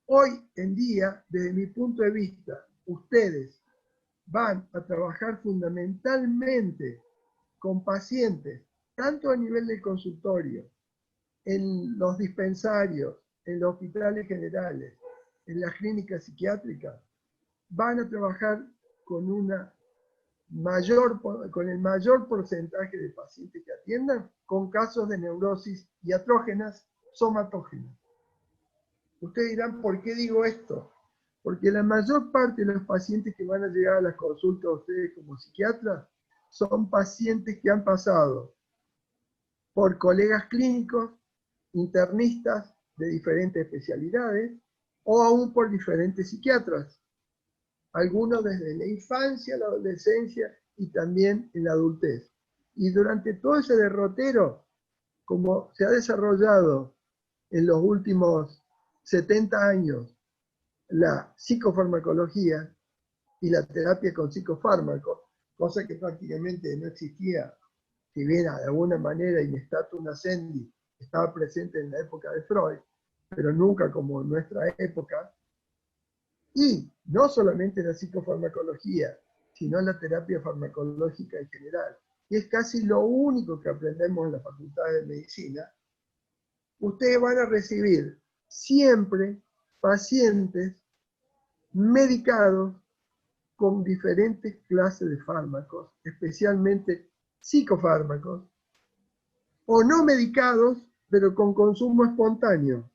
hoy en día, desde mi punto de vista, ustedes van a trabajar fundamentalmente con pacientes, tanto a nivel del consultorio, en los dispensarios, en los hospitales generales, en las clínicas psiquiátricas, van a trabajar con el mayor porcentaje de pacientes que atiendan con casos de neurosis iatrógenas somatógenas. Ustedes dirán, ¿por qué digo esto? Porque la mayor parte de los pacientes que van a llegar a las consultas a ustedes como psiquiatras son pacientes que han pasado por colegas clínicos, internistas de diferentes especialidades, o aún por diferentes psiquiatras. Algunos desde la infancia, la adolescencia y también en la adultez. Y durante todo ese derrotero, como se ha desarrollado en los últimos 70 años la psicofarmacología y la terapia con psicofármacos, cosa que prácticamente no existía, si bien de alguna manera in statu nascendi estaba presente en la época de Freud, pero nunca como en nuestra época. Y no solamente la psicofarmacología, sino la terapia farmacológica en general, y es casi lo único que aprendemos en la Facultad de Medicina. Ustedes van a recibir siempre pacientes medicados con diferentes clases de fármacos, especialmente psicofármacos, o no medicados, pero con consumo espontáneo,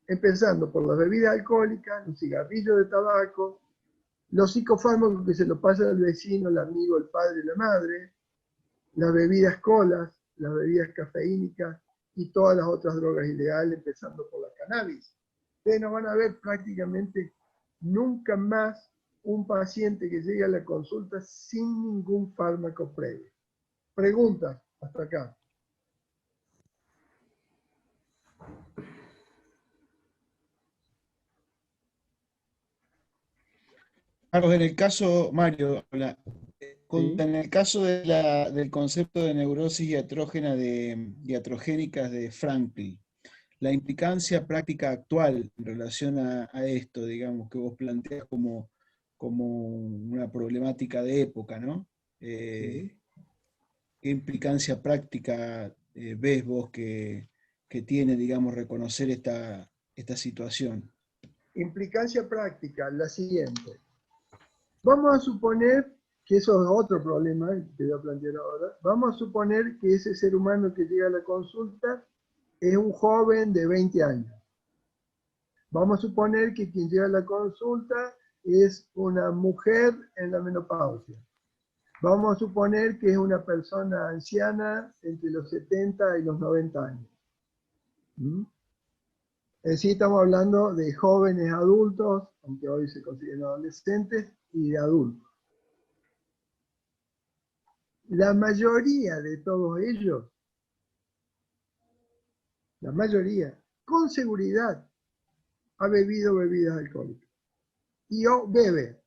empezando por las bebidas alcohólicas, los cigarrillos de tabaco, los psicofármacos que se lo pasa al vecino, el amigo, el padre, la madre, las bebidas colas, las bebidas cafeínicas y todas las otras drogas ilegales, empezando por la cannabis. Ustedes no van a ver prácticamente nunca más un paciente que llegue a la consulta sin ningún fármaco previo. Preguntas hasta acá. Carlos, en el caso, Mario, hola. Sí. En el caso del concepto de neurosis iatrogénicas de Frankl, la implicancia práctica actual en relación a esto, digamos, que vos planteas como una problemática de época, ¿no? ¿Qué implicancia práctica ves vos que tiene, digamos, reconocer esta situación? Implicancia práctica, la siguiente. Vamos a suponer que eso es otro problema que voy a plantear ahora. Vamos a suponer que ese ser humano que llega a la consulta es un joven de 20 años. Vamos a suponer que quien llega a la consulta es una mujer en la menopausia. Vamos a suponer que es una persona anciana entre los 70 y los 90 años. Es decir, estamos hablando de jóvenes adultos, aunque hoy se consideran adolescentes, y de adultos. La mayoría de todos ellos, la mayoría, con seguridad, ha bebido bebidas alcohólicas. Y bebe.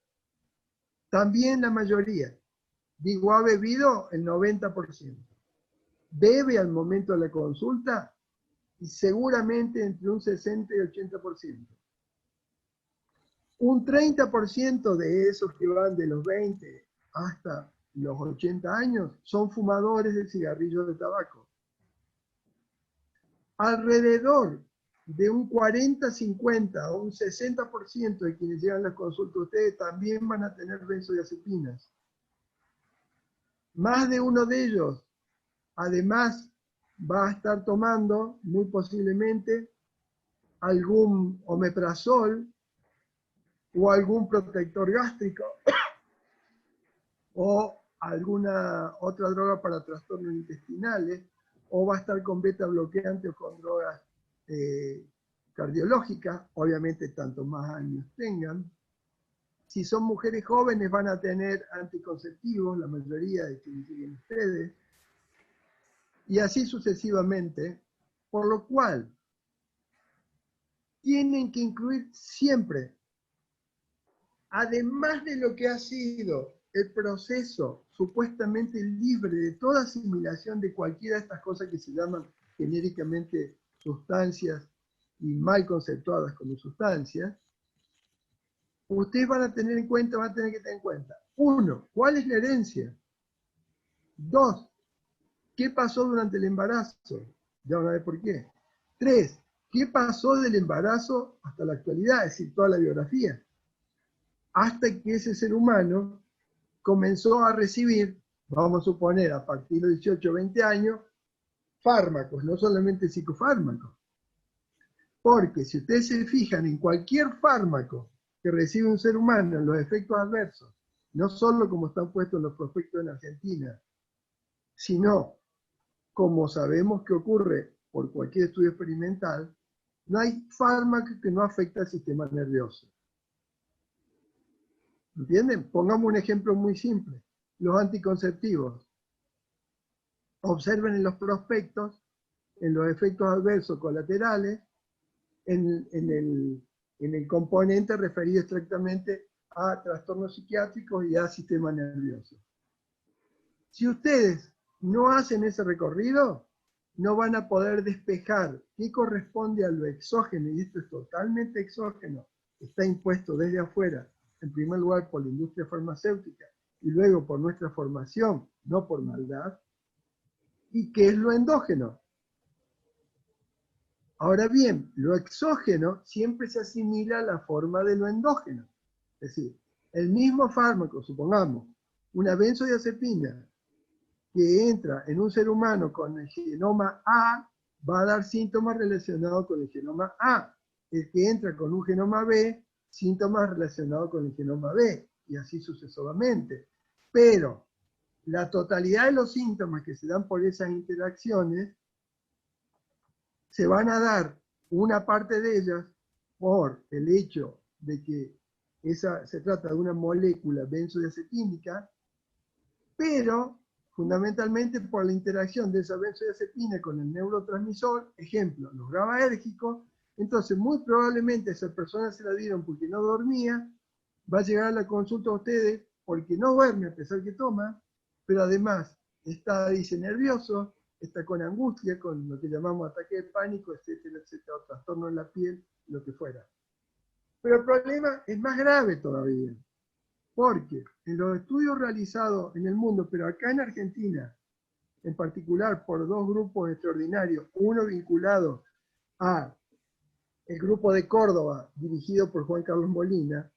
También la mayoría. Digo, ha bebido el 90%. Bebe al momento de la consulta y seguramente entre un 60 y 80%. Un 30% de esos que van de los 20 hasta los 80 años son fumadores de cigarrillos de tabaco. Alrededor de un 40, 50 o un 60% de quienes llegan a las consultas, ustedes también van a tener benzodiazepinas. Más de uno de ellos, además, va a estar tomando, muy posiblemente, algún omeprazol o algún protector gástrico o alguna otra droga para trastornos intestinales, o va a estar con beta bloqueante o con drogas cardiológicas, obviamente tanto más años tengan. Si son mujeres jóvenes van a tener anticonceptivos, la mayoría de quienes siguen ustedes, y así sucesivamente, por lo cual tienen que incluir siempre, además de lo que ha sido el proceso supuestamente libre de toda asimilación de cualquiera de estas cosas que se llaman genéricamente sustancias y mal conceptuadas como sustancias, ustedes van a tener en cuenta, van a tener que tener en cuenta, 1, ¿cuál es la herencia? 2, ¿qué pasó durante el embarazo? Ya van a ver por qué. 3, ¿qué pasó del embarazo hasta la actualidad? Es decir, toda la biografía. Hasta que ese ser humano comenzó a recibir, vamos a suponer, a partir de 18 o 20 años, fármacos, no solamente psicofármacos. Porque si ustedes se fijan en cualquier fármaco que recibe un ser humano, en los efectos adversos, no solo como están puestos en los prospectos en Argentina, sino como sabemos que ocurre por cualquier estudio experimental, no hay fármaco que no afecte al sistema nervioso. ¿Entienden? Pongamos un ejemplo muy simple. Los anticonceptivos. Observen en los prospectos, en los efectos adversos colaterales, en el componente referido estrictamente a trastornos psiquiátricos y a sistema nervioso. Si ustedes no hacen ese recorrido, no van a poder despejar qué corresponde a lo exógeno, y esto es totalmente exógeno, está impuesto desde afuera, en primer lugar por la industria farmacéutica y luego por nuestra formación, no por maldad, y qué es lo endógeno. Ahora bien, lo exógeno siempre se asimila a la forma de lo endógeno. Es decir, El mismo fármaco, supongamos, una benzodiazepina que entra en un ser humano con el genoma A, va a dar síntomas relacionados con el genoma A. El que entra con un genoma B, síntomas relacionados con el genoma B, y así sucesivamente. Pero la totalidad de los síntomas que se dan por esas interacciones se van a dar, una parte de ellas, por el hecho de que se trata de una molécula benzodiazepínica, pero fundamentalmente por la interacción de esa benzodiazepina con el neurotransmisor, ejemplo, los GABAérgicos. Entonces muy probablemente esa persona se la dieron porque no dormía, va a llegar a la consulta a ustedes porque no duerme a pesar que toma, pero además está, dice, nervioso, está con angustia, con lo que llamamos ataque de pánico, etcétera, etcétera, o trastorno en la piel, lo que fuera. Pero el problema es más grave todavía, porque en los estudios realizados en el mundo, pero acá en Argentina, en particular por dos grupos extraordinarios, uno vinculado a el grupo de Córdoba, dirigido por Juan Carlos Molina,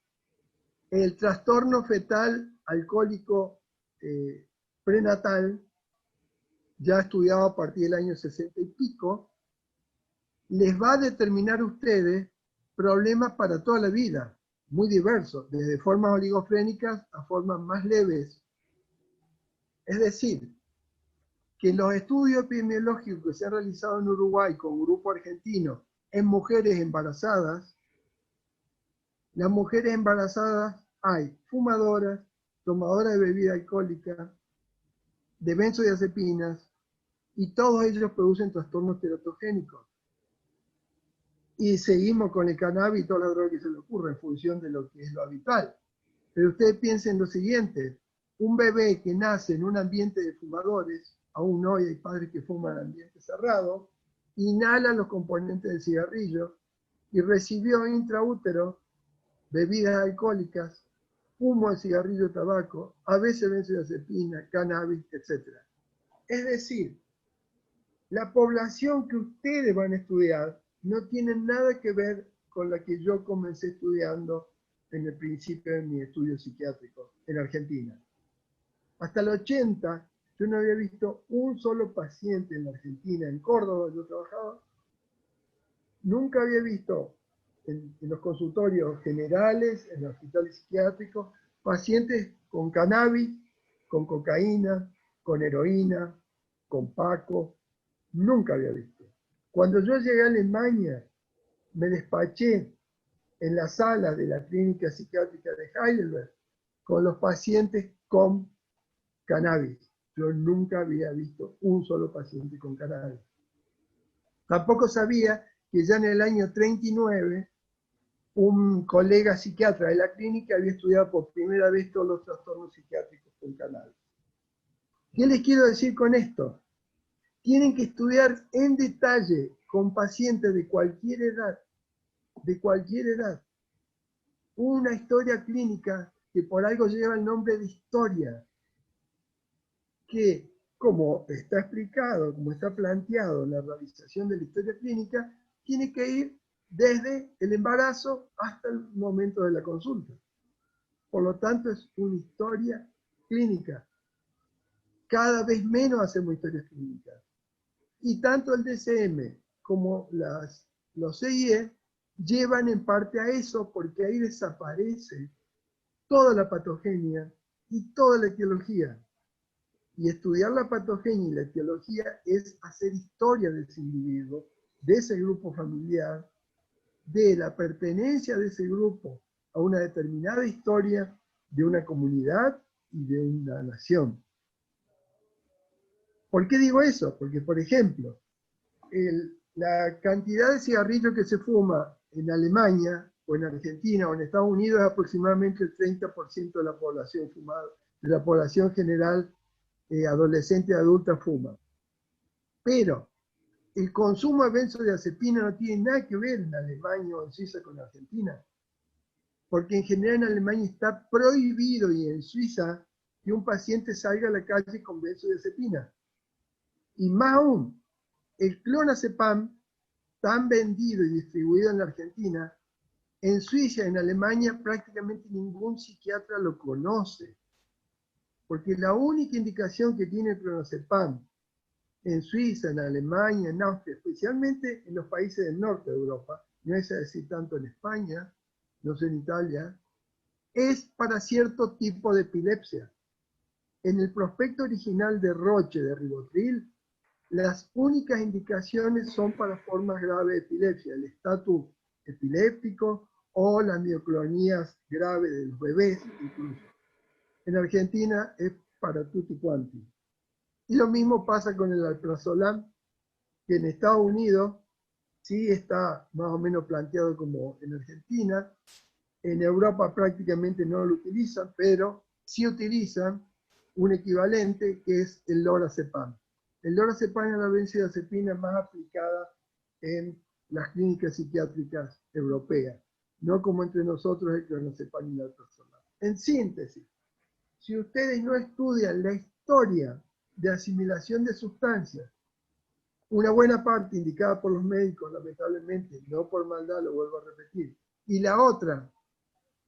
el trastorno fetal alcohólico prenatal, ya estudiado a partir del año 60 y pico, les va a determinar a ustedes problemas para toda la vida, muy diversos, desde formas oligofrénicas a formas más leves. Es decir, que en los estudios epidemiológicos que se han realizado en Uruguay con un grupo argentino en mujeres embarazadas, las mujeres embarazadas hay fumadoras, tomadoras de bebida alcohólica, de benzodiazepinas, y todos ellos producen trastornos teratogénicos. Y seguimos con el cannabis y toda la droga que se le ocurra en función de lo que es lo habitual. Pero ustedes piensen lo siguiente, un bebé que nace en un ambiente de fumadores, aún hoy hay padres que fuman en ambiente cerrado, inhala los componentes del cigarrillo y recibió intraútero bebidas alcohólicas, humo de cigarrillo, tabaco, a veces benzodiazepina, cannabis, etc. Es decir, la población que ustedes van a estudiar no tiene nada que ver con la que yo comencé estudiando en el principio de mi estudio psiquiátrico en Argentina. Hasta el 80 yo no había visto un solo paciente en la Argentina, en Córdoba yo trabajaba, nunca había visto en los consultorios generales, en los hospitales psiquiátricos, pacientes con cannabis, con cocaína, con heroína, con paco, nunca había visto. Cuando yo llegué a Alemania, me despaché en la sala de la clínica psiquiátrica de Heidelberg con los pacientes con cannabis. Yo nunca había visto un solo paciente con cannabis. Tampoco sabía que ya en el año 39 un colega psiquiatra de la clínica había estudiado por primera vez todos los trastornos psiquiátricos con cannabis. ¿Qué les quiero decir con esto? Tienen que estudiar en detalle con pacientes de cualquier edad, una historia clínica que por algo lleva el nombre de historia, que como está explicado, como está planteado en la realización de la historia clínica, tiene que ir desde el embarazo hasta el momento de la consulta. Por lo tanto, es una historia clínica. Cada vez menos hacemos historias clínicas. Y tanto el DSM como los CIE llevan en parte a eso, porque ahí desaparece toda la patogenia y toda la etiología. Y estudiar la patogenia y la etiología es hacer historia de ese individuo, de ese grupo familiar, de la pertenencia de ese grupo a una determinada historia de una comunidad y de una nación. ¿Por qué digo eso? Porque, por ejemplo, la cantidad de cigarrillos que se fuma en Alemania, o en Argentina, o en Estados Unidos es aproximadamente el 30% de la población fumada, de la población general adolescente y adulta fuma. Pero el consumo de benzodiazepina no tiene nada que ver en Alemania o en Suiza con Argentina. Porque en general en Alemania está prohibido, y en Suiza, que un paciente salga a la calle con benzodiazepina. Y más aún, el clonazepam, tan vendido y distribuido en la Argentina, En Suiza, en Alemania, prácticamente ningún psiquiatra lo conoce, porque la única indicación que tiene el clonazepam en Suiza, en Alemania, en Austria, especialmente en los países del norte de Europa, no es decir tanto en España, no sé en Italia, es para cierto tipo de epilepsia. En el prospecto original de Roche de Rivotril, las únicas indicaciones son para formas graves de epilepsia, el estatus epiléptico o las mioclonías graves de los bebés incluso. En Argentina es para tutti quanti. Y lo mismo pasa con el alprazolam, que en Estados Unidos sí está más o menos planteado como en Argentina. En Europa prácticamente no lo utilizan, pero sí utilizan un equivalente que es el lorazepam. El lorazepam es la benzodiazepina más aplicada en las clínicas psiquiátricas europeas, no como entre nosotros el clonazepam y el alprazolam. En síntesis, si ustedes no estudian la historia de asimilación de sustancias, una buena parte indicada por los médicos, lamentablemente, no por maldad, lo vuelvo a repetir, y la otra,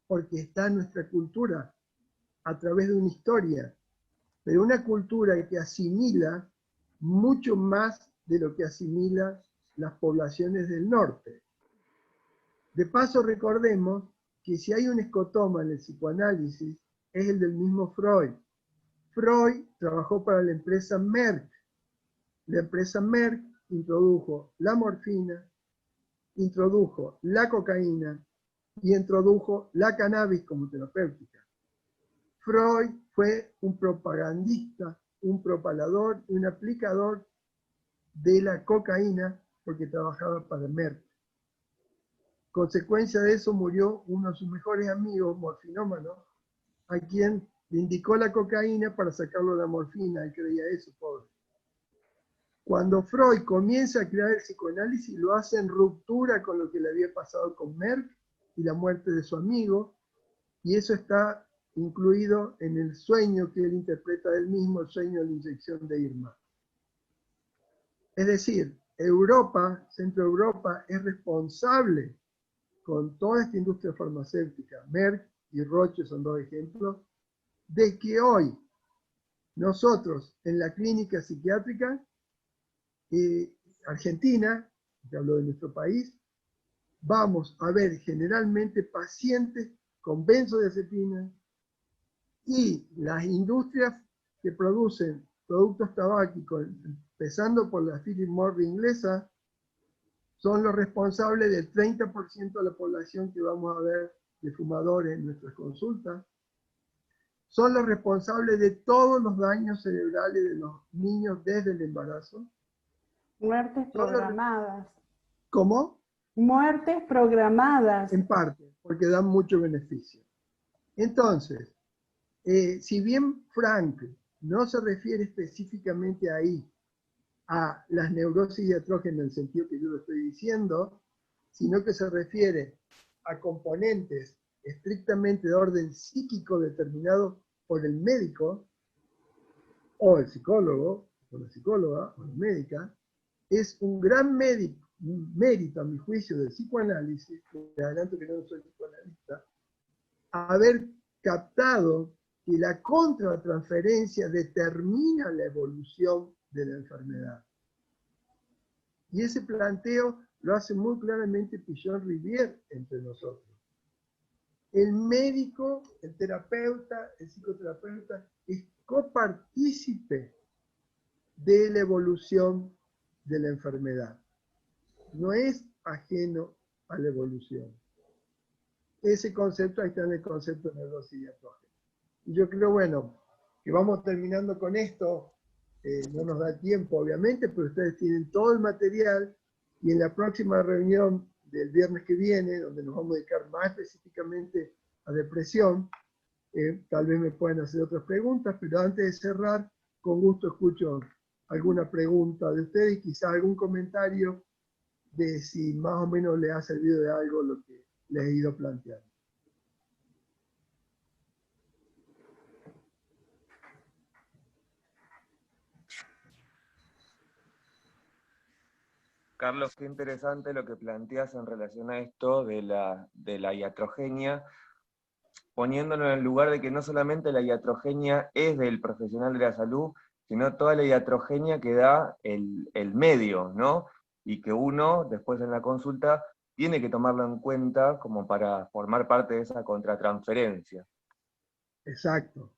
porque está en nuestra cultura, a través de una historia, pero una cultura que asimila mucho más de lo que asimila las poblaciones del norte. De paso, recordemos que si hay un escotoma en el psicoanálisis, es el del mismo Freud. Freud trabajó para la empresa Merck. La empresa Merck introdujo la morfina, introdujo la cocaína y introdujo la cannabis como terapéutica. Freud fue un propagandista, un propalador y un aplicador de la cocaína porque trabajaba para Merck. Consecuencia de eso murió uno de sus mejores amigos, morfinómano, a quien le indicó la cocaína para sacarlo de la morfina. Él creía eso, pobre. Cuando Freud comienza a crear el psicoanálisis, lo hace en ruptura con lo que le había pasado con Merck y la muerte de su amigo, y eso está incluido en el sueño que él interpreta él mismo, el sueño de la inyección de Irma. Es decir, Europa, Centro Europa, es responsable con toda esta industria farmacéutica, Merck y Roche son dos ejemplos, de que hoy nosotros en la clínica psiquiátrica Argentina, que hablo de nuestro país, vamos a ver generalmente pacientes con benzodiazepinas y las industrias que producen productos tabáquicos, empezando por la Philip Morris inglesa, son los responsables del 30% de la población que vamos a ver de fumadores en nuestras consultas. Son los responsables de todos los daños cerebrales de los niños desde el embarazo. Muertes programadas. ¿Cómo? Muertes programadas. En parte, porque dan mucho beneficio. Entonces, si bien Frank no se refiere específicamente ahí a las neurosis diatrógenas en el sentido que yo lo estoy diciendo, sino que se refiere a componentes estrictamente de orden psíquico determinados por el médico, o el psicólogo, o la psicóloga, o la médica, es un gran mérito, a mi juicio, del psicoanálisis, te adelanto que no soy psicoanalista, haber captado que la contratransferencia determina la evolución de la enfermedad. Y ese planteo lo hace muy claramente Pichon-Rivière entre nosotros. El médico, el terapeuta, el psicoterapeuta es copartícipe de la evolución de la enfermedad. No es ajeno a la evolución. Ese concepto, ahí está en el concepto de neurosis diatrógena. Y yo creo, bueno, que vamos terminando con esto. No nos da tiempo, obviamente, pero ustedes tienen todo el material y en la próxima reunión del viernes que viene, donde nos vamos a dedicar más específicamente a depresión, tal vez me puedan hacer otras preguntas, pero antes de cerrar, con gusto escucho alguna pregunta de ustedes y quizá algún comentario de si más o menos les ha servido de algo lo que les he ido planteando. Carlos, qué interesante lo que planteas en relación a esto de la iatrogenia, poniéndolo en el lugar de que no solamente la iatrogenia es del profesional de la salud, sino toda la iatrogenia que da el medio, ¿no? Y que uno, después en la consulta, tiene que tomarlo en cuenta como para formar parte de esa contratransferencia. Exacto.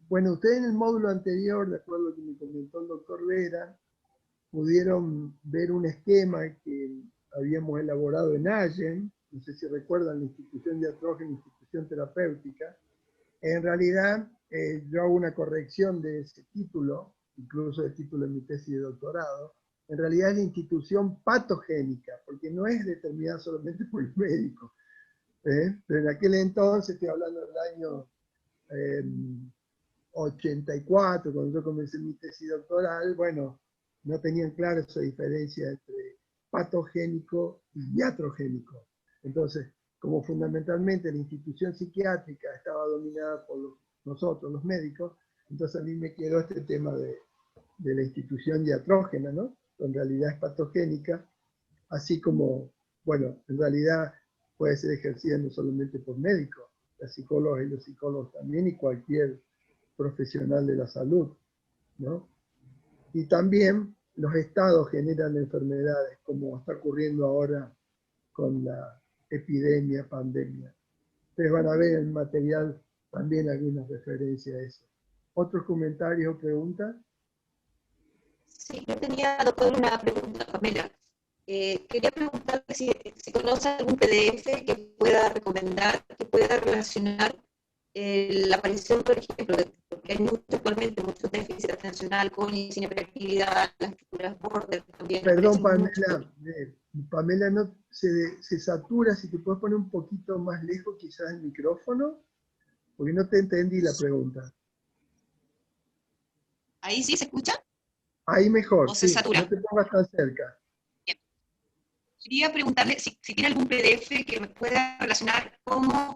Bueno, ustedes en el módulo anterior, de acuerdo a lo que me comentó el doctor Vera, pudieron ver un esquema que habíamos elaborado en Allen, no sé si recuerdan, la institución de Iatrogenia, institución terapéutica. En realidad, yo hago una corrección de ese título, incluso el título de mi tesis de doctorado. En realidad es la institución patogénica, porque no es determinada solamente por el médico. Pero en aquel entonces, estoy hablando del año 84, cuando yo comencé mi tesis doctoral, bueno, no tenían claro esa diferencia entre patogénico y iatrogénico. Entonces, como fundamentalmente la institución psiquiátrica estaba dominada por nosotros, los médicos, entonces a mí me quedó este tema de la institución diatrógena, ¿no? En realidad es patogénica, así como, bueno, en realidad puede ser ejercida no solamente por médicos, las psicólogas y los psicólogos también, y cualquier profesional de la salud, ¿no? Y también los estados generan enfermedades, como está ocurriendo ahora con la epidemia, pandemia. Ustedes van a ver en el material también algunas referencias a eso. ¿Otros comentarios o preguntas? Sí, yo tenía, doctor, una pregunta, Pamela. Quería preguntarle si conoce algún PDF que pueda recomendar, que pueda relacionar la aparición, por ejemplo, porque hay actualmente mucho déficit atencional con y sin hiperactividad, las estructuras border también. Perdón, Pamela, Pamela no se satura, si te puedes poner un poquito más lejos quizás el micrófono, porque no te entendí la pregunta. ¿Ahí sí se escucha? Ahí mejor, ¿O se sí, satura? no te pongas tan cerca. Bien. Quería preguntarle si tiene algún PDF que me pueda relacionar cómo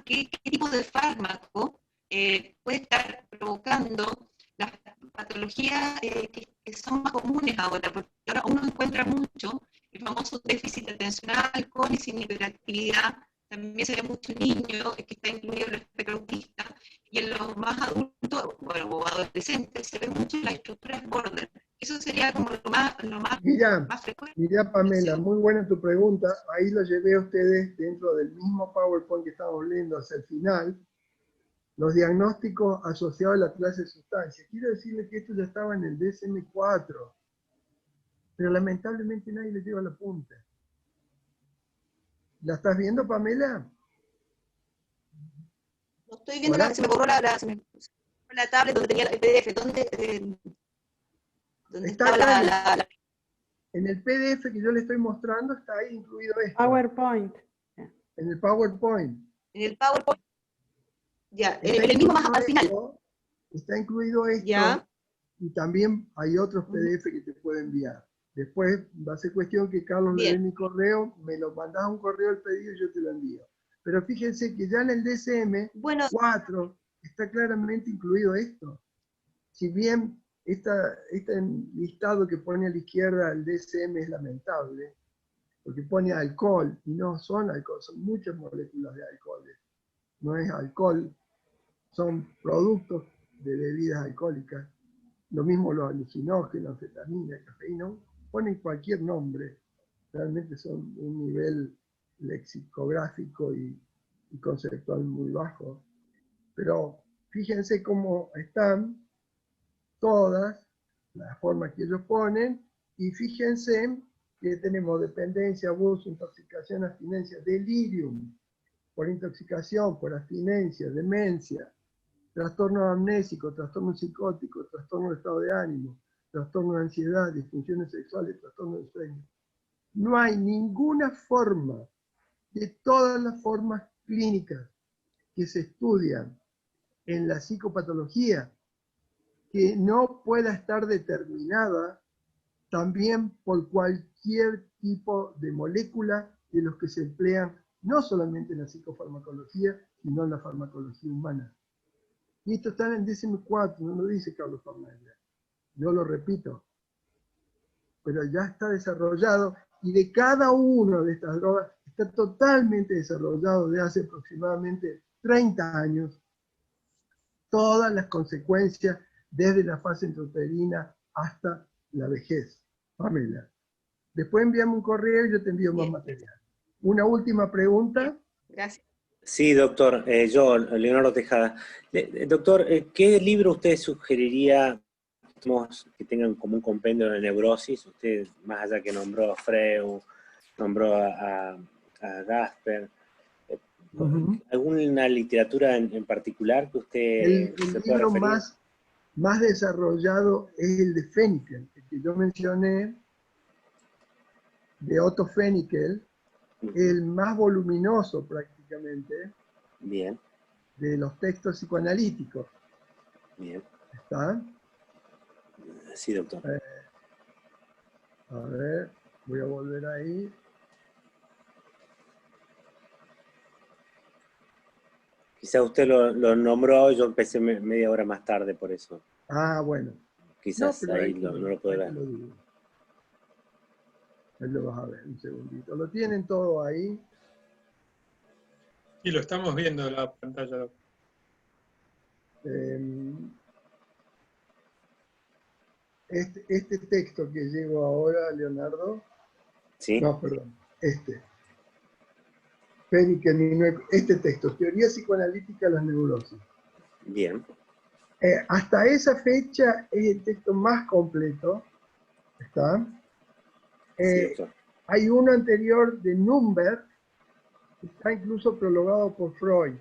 qué tipo de fármaco puede estar provocando las patologías que son más comunes ahora, porque ahora uno encuentra mucho el famoso déficit atencional con y sin hiperactividad. También se ve mucho niño que está incluido en el espectro autista, y en los más adultos, bueno, o adolescentes, se ve mucho las estructuras border. Eso sería como lo más frecuente. Mira, Pamela, muy buena tu pregunta. Ahí lo llevé a ustedes dentro del mismo PowerPoint que estábamos leyendo hacia el final. Los diagnósticos asociados a la clase de sustancias. Quiero decirle que esto ya estaba en el DSM-4, pero lamentablemente nadie le lleva la punta. ¿La estás viendo, Pamela? No estoy viendo, se me borró la tablet donde tenía el PDF. ¿Dónde está estaba acá en el PDF que yo le estoy mostrando, está ahí incluido esto. PowerPoint. En el PowerPoint. En el PowerPoint. Ya, el mismo más al final. Está incluido esto. Ya. Y también hay otros PDF que te puedo enviar. Después va a ser cuestión que Carlos le dé mi correo, me lo mandás a un correo el pedido y yo te lo envío. Pero fíjense que ya en el DSM-4 está claramente incluido esto. Si bien este listado que pone a la izquierda el DSM es lamentable, porque pone alcohol, y no son alcohol, son muchas moléculas de alcohol. No es alcohol, son productos de bebidas alcohólicas. Lo mismo los alucinógenos, anfetamina, cafeína, ponen cualquier nombre. Realmente son un nivel lexicográfico y conceptual muy bajo. Pero fíjense cómo están todas las formas que ellos ponen, y fíjense que tenemos dependencia, abuso, intoxicación, abstinencia, delirium, por intoxicación, por abstinencia, demencia, trastorno amnésico, trastorno psicótico, trastorno de estado de ánimo, trastorno de ansiedad, disfunciones sexuales, trastorno de sueño. No hay ninguna forma de todas las formas clínicas que se estudian en la psicopatología que no pueda estar determinada también por cualquier tipo de molécula de los que se emplean no solamente en la psicofarmacología, sino en la farmacología humana. Y esto está en el DSM-4, no lo dice Carlos Fernández. Yo lo repito. pero ya está desarrollado, y de cada una de estas drogas está totalmente desarrollado de hace aproximadamente 30 años, todas las consecuencias desde la fase intrauterina hasta la vejez. Pamela. Después envíame un correo y yo te envío más material. Una última pregunta. Gracias. Sí, doctor, yo, Leonardo Tejada. Doctor, ¿qué libro usted sugeriría que tengan como un compendio de neurosis? Usted, más allá que nombró a Freud, nombró a Gasper, ¿alguna literatura en particular que usted El se pueda libro referir? más desarrollado es el de Fennikel, el que yo mencioné, de Otto Fennikel, el más voluminoso prácticamente. Bien. De los textos psicoanalíticos. Bien. ¿Está? Sí, doctor. A ver, voy a volver ahí. Quizá usted lo nombró, yo empecé media hora más tarde por eso. Ah, bueno. Quizás No, ahí no lo puedo ver. Ahí lo vas a ver, un segundito. Lo tienen todo ahí. Y lo estamos viendo en la pantalla, doctor. Este texto que llevo ahora, Leonardo. ¿Sí? No, perdón. Fennikel, este texto, Teoría psicoanalítica de las neurosis. Bien. Hasta esa fecha es el texto más completo. ¿Está? Sí, hay uno anterior de Nürnberg, que está incluso prologado por Freud.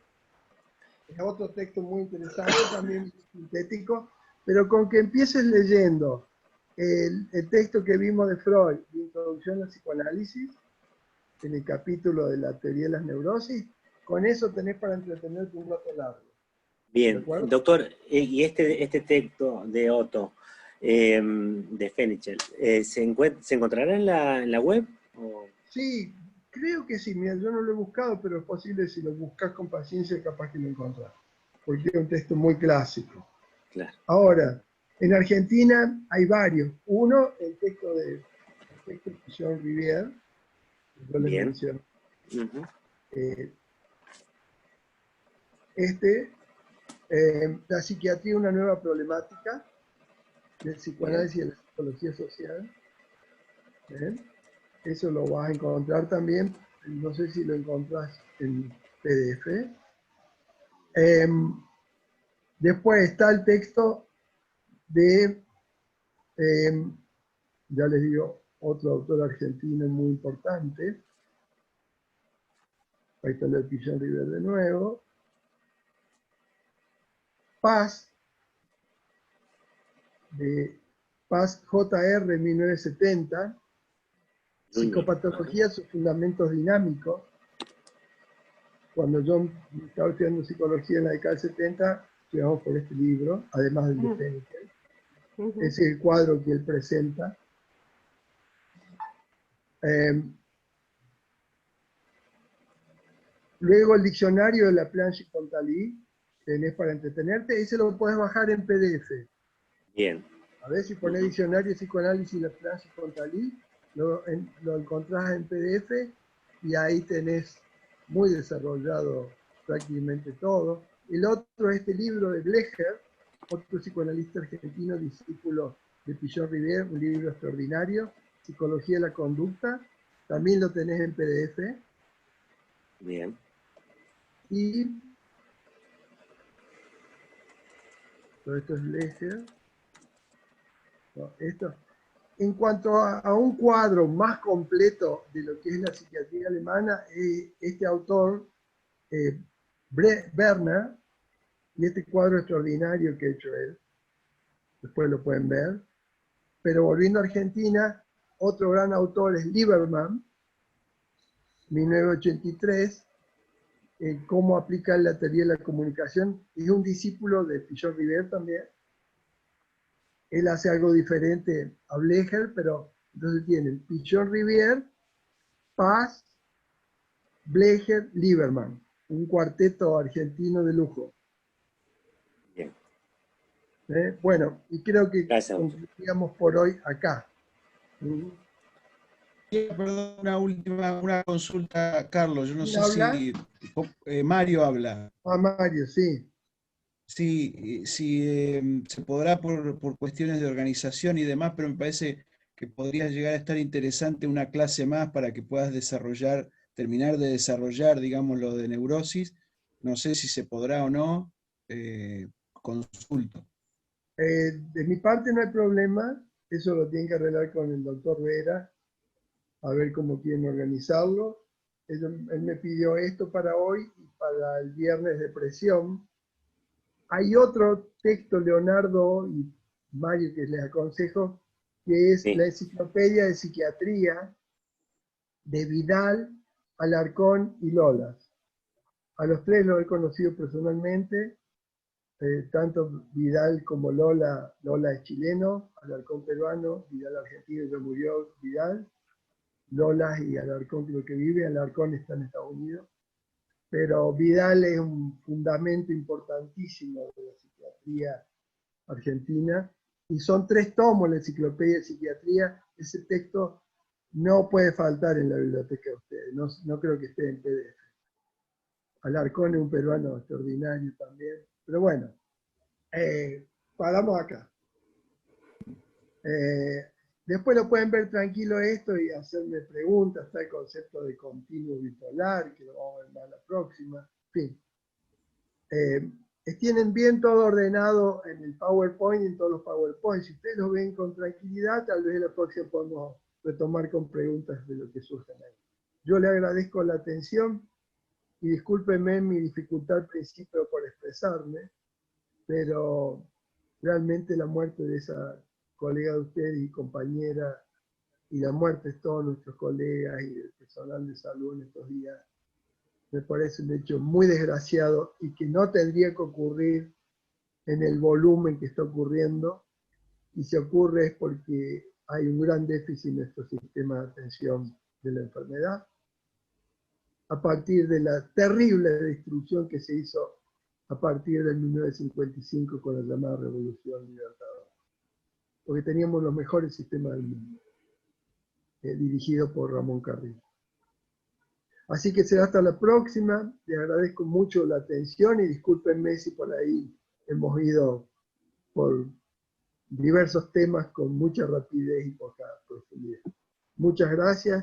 Es otro texto muy interesante, también sintético, pero con que empieces leyendo el texto que vimos de Freud, de Introducción al Psicoanálisis, en el capítulo de la teoría de las neurosis, con eso tenés para entretenerte un rato largo. Bien, doctor, y este texto de Otto, de Fennikel, ¿se encontrará en la web? ¿O? Sí, creo que sí. Mira, yo no lo he buscado, pero es posible, si lo buscas con paciencia, capaz que lo encontrás, porque es un texto muy clásico. Claro. Ahora, en Argentina hay varios. Uno, el texto de Jean Rivière, que yo les menciono. La psiquiatría, una nueva problemática, del psicoanálisis y de la psicología social. Eso lo vas a encontrar también, no sé si lo encontrás en PDF. Después está el texto de, ya les digo, otro autor argentino muy importante. Ahí está el Jean Rivière de nuevo. Paz, de Paz J.R. 1970. Psicopatología, sus fundamentos dinámicos. Cuando yo estaba estudiando psicología en la década del 70, estudiamos por este libro, además del de Fennikel. Es el cuadro que él presenta. Luego el diccionario de la Planche-Pontaly, tenés para entretenerte, ese lo puedes bajar en PDF. Bien. A ver si pones diccionario de psicoanálisis de la Planche-Pontaly, lo encontrás en PDF y ahí tenés muy desarrollado prácticamente todo. El otro es este libro de Blecher, otro psicoanalista argentino, discípulo de Jean Rivière, un libro extraordinario, Psicología de la Conducta, también lo tenés en PDF. Bien. Y todo esto es Blecher. No, esto. En cuanto a un cuadro más completo de lo que es la psiquiatría alemana, este autor, Werner, y este cuadro extraordinario que ha hecho él, después lo pueden ver. Pero volviendo a Argentina, otro gran autor es Lieberman, 1983, cómo aplica la teoría de la comunicación. Es un discípulo de Jean Rivière también. Él hace algo diferente a Blecher, pero entonces tienen Jean Rivière, Paz, Blecher, Lieberman, un cuarteto argentino de lujo. Bien. Bueno, y creo que concluiríamos por hoy acá. Perdón, una consulta, Carlos. Yo no ¿Quién sé habla? si Mario habla. Ah, Mario, sí. Sí, se podrá por cuestiones de organización y demás, pero me parece que podría llegar a estar interesante una clase más para que puedas terminar de desarrollar, digamos, lo de neurosis. No sé si se podrá o no, consulto. De mi parte no hay problema, eso lo tienen que arreglar con el doctor Vera, a ver cómo quieren organizarlo. Él me pidió esto para hoy y para el viernes de presión. Hay otro texto, Leonardo y Mario, que les aconsejo, que es la Enciclopedia de Psiquiatría de Vidal, Alarcón y Lolas. A los tres los he conocido personalmente, tanto Vidal como Lola. Lola es chileno, Alarcón peruano, Vidal argentino, ya murió Vidal. Lola y Alarcón creo que vive, Alarcón está en Estados Unidos. Pero Vidal es un fundamento importantísimo de la psiquiatría argentina, y son 3 tomos la Enciclopedia de Psiquiatría. Ese texto no puede faltar en la biblioteca de ustedes, no creo que esté en PDF. Alarcón es un peruano extraordinario también, pero bueno, paramos acá. Después lo pueden ver tranquilo esto y hacerme preguntas. Está el concepto de continuo bipolar, que lo vamos a ver más la próxima. En fin. Tienen bien todo ordenado en el PowerPoint, en todos los PowerPoints. Si ustedes lo ven con tranquilidad, tal vez la próxima podemos retomar con preguntas de lo que surjan ahí. Yo le agradezco la atención y discúlpenme mi dificultad al principio por expresarme, pero realmente la muerte de esa colega de ustedes y compañera, y la muerte de todos nuestros colegas y del personal de salud en estos días, me parece un hecho muy desgraciado y que no tendría que ocurrir en el volumen que está ocurriendo, y si ocurre es porque hay un gran déficit en nuestro sistema de atención de la enfermedad, a partir de la terrible destrucción que se hizo a partir del 1955 con la llamada Revolución Libertadora, porque teníamos los mejores sistemas del mundo, dirigidos por Ramón Carrillo. Así que será hasta la próxima. Les agradezco mucho la atención y discúlpenme si por ahí hemos ido por diversos temas con mucha rapidez y poca profundidad. Muchas gracias.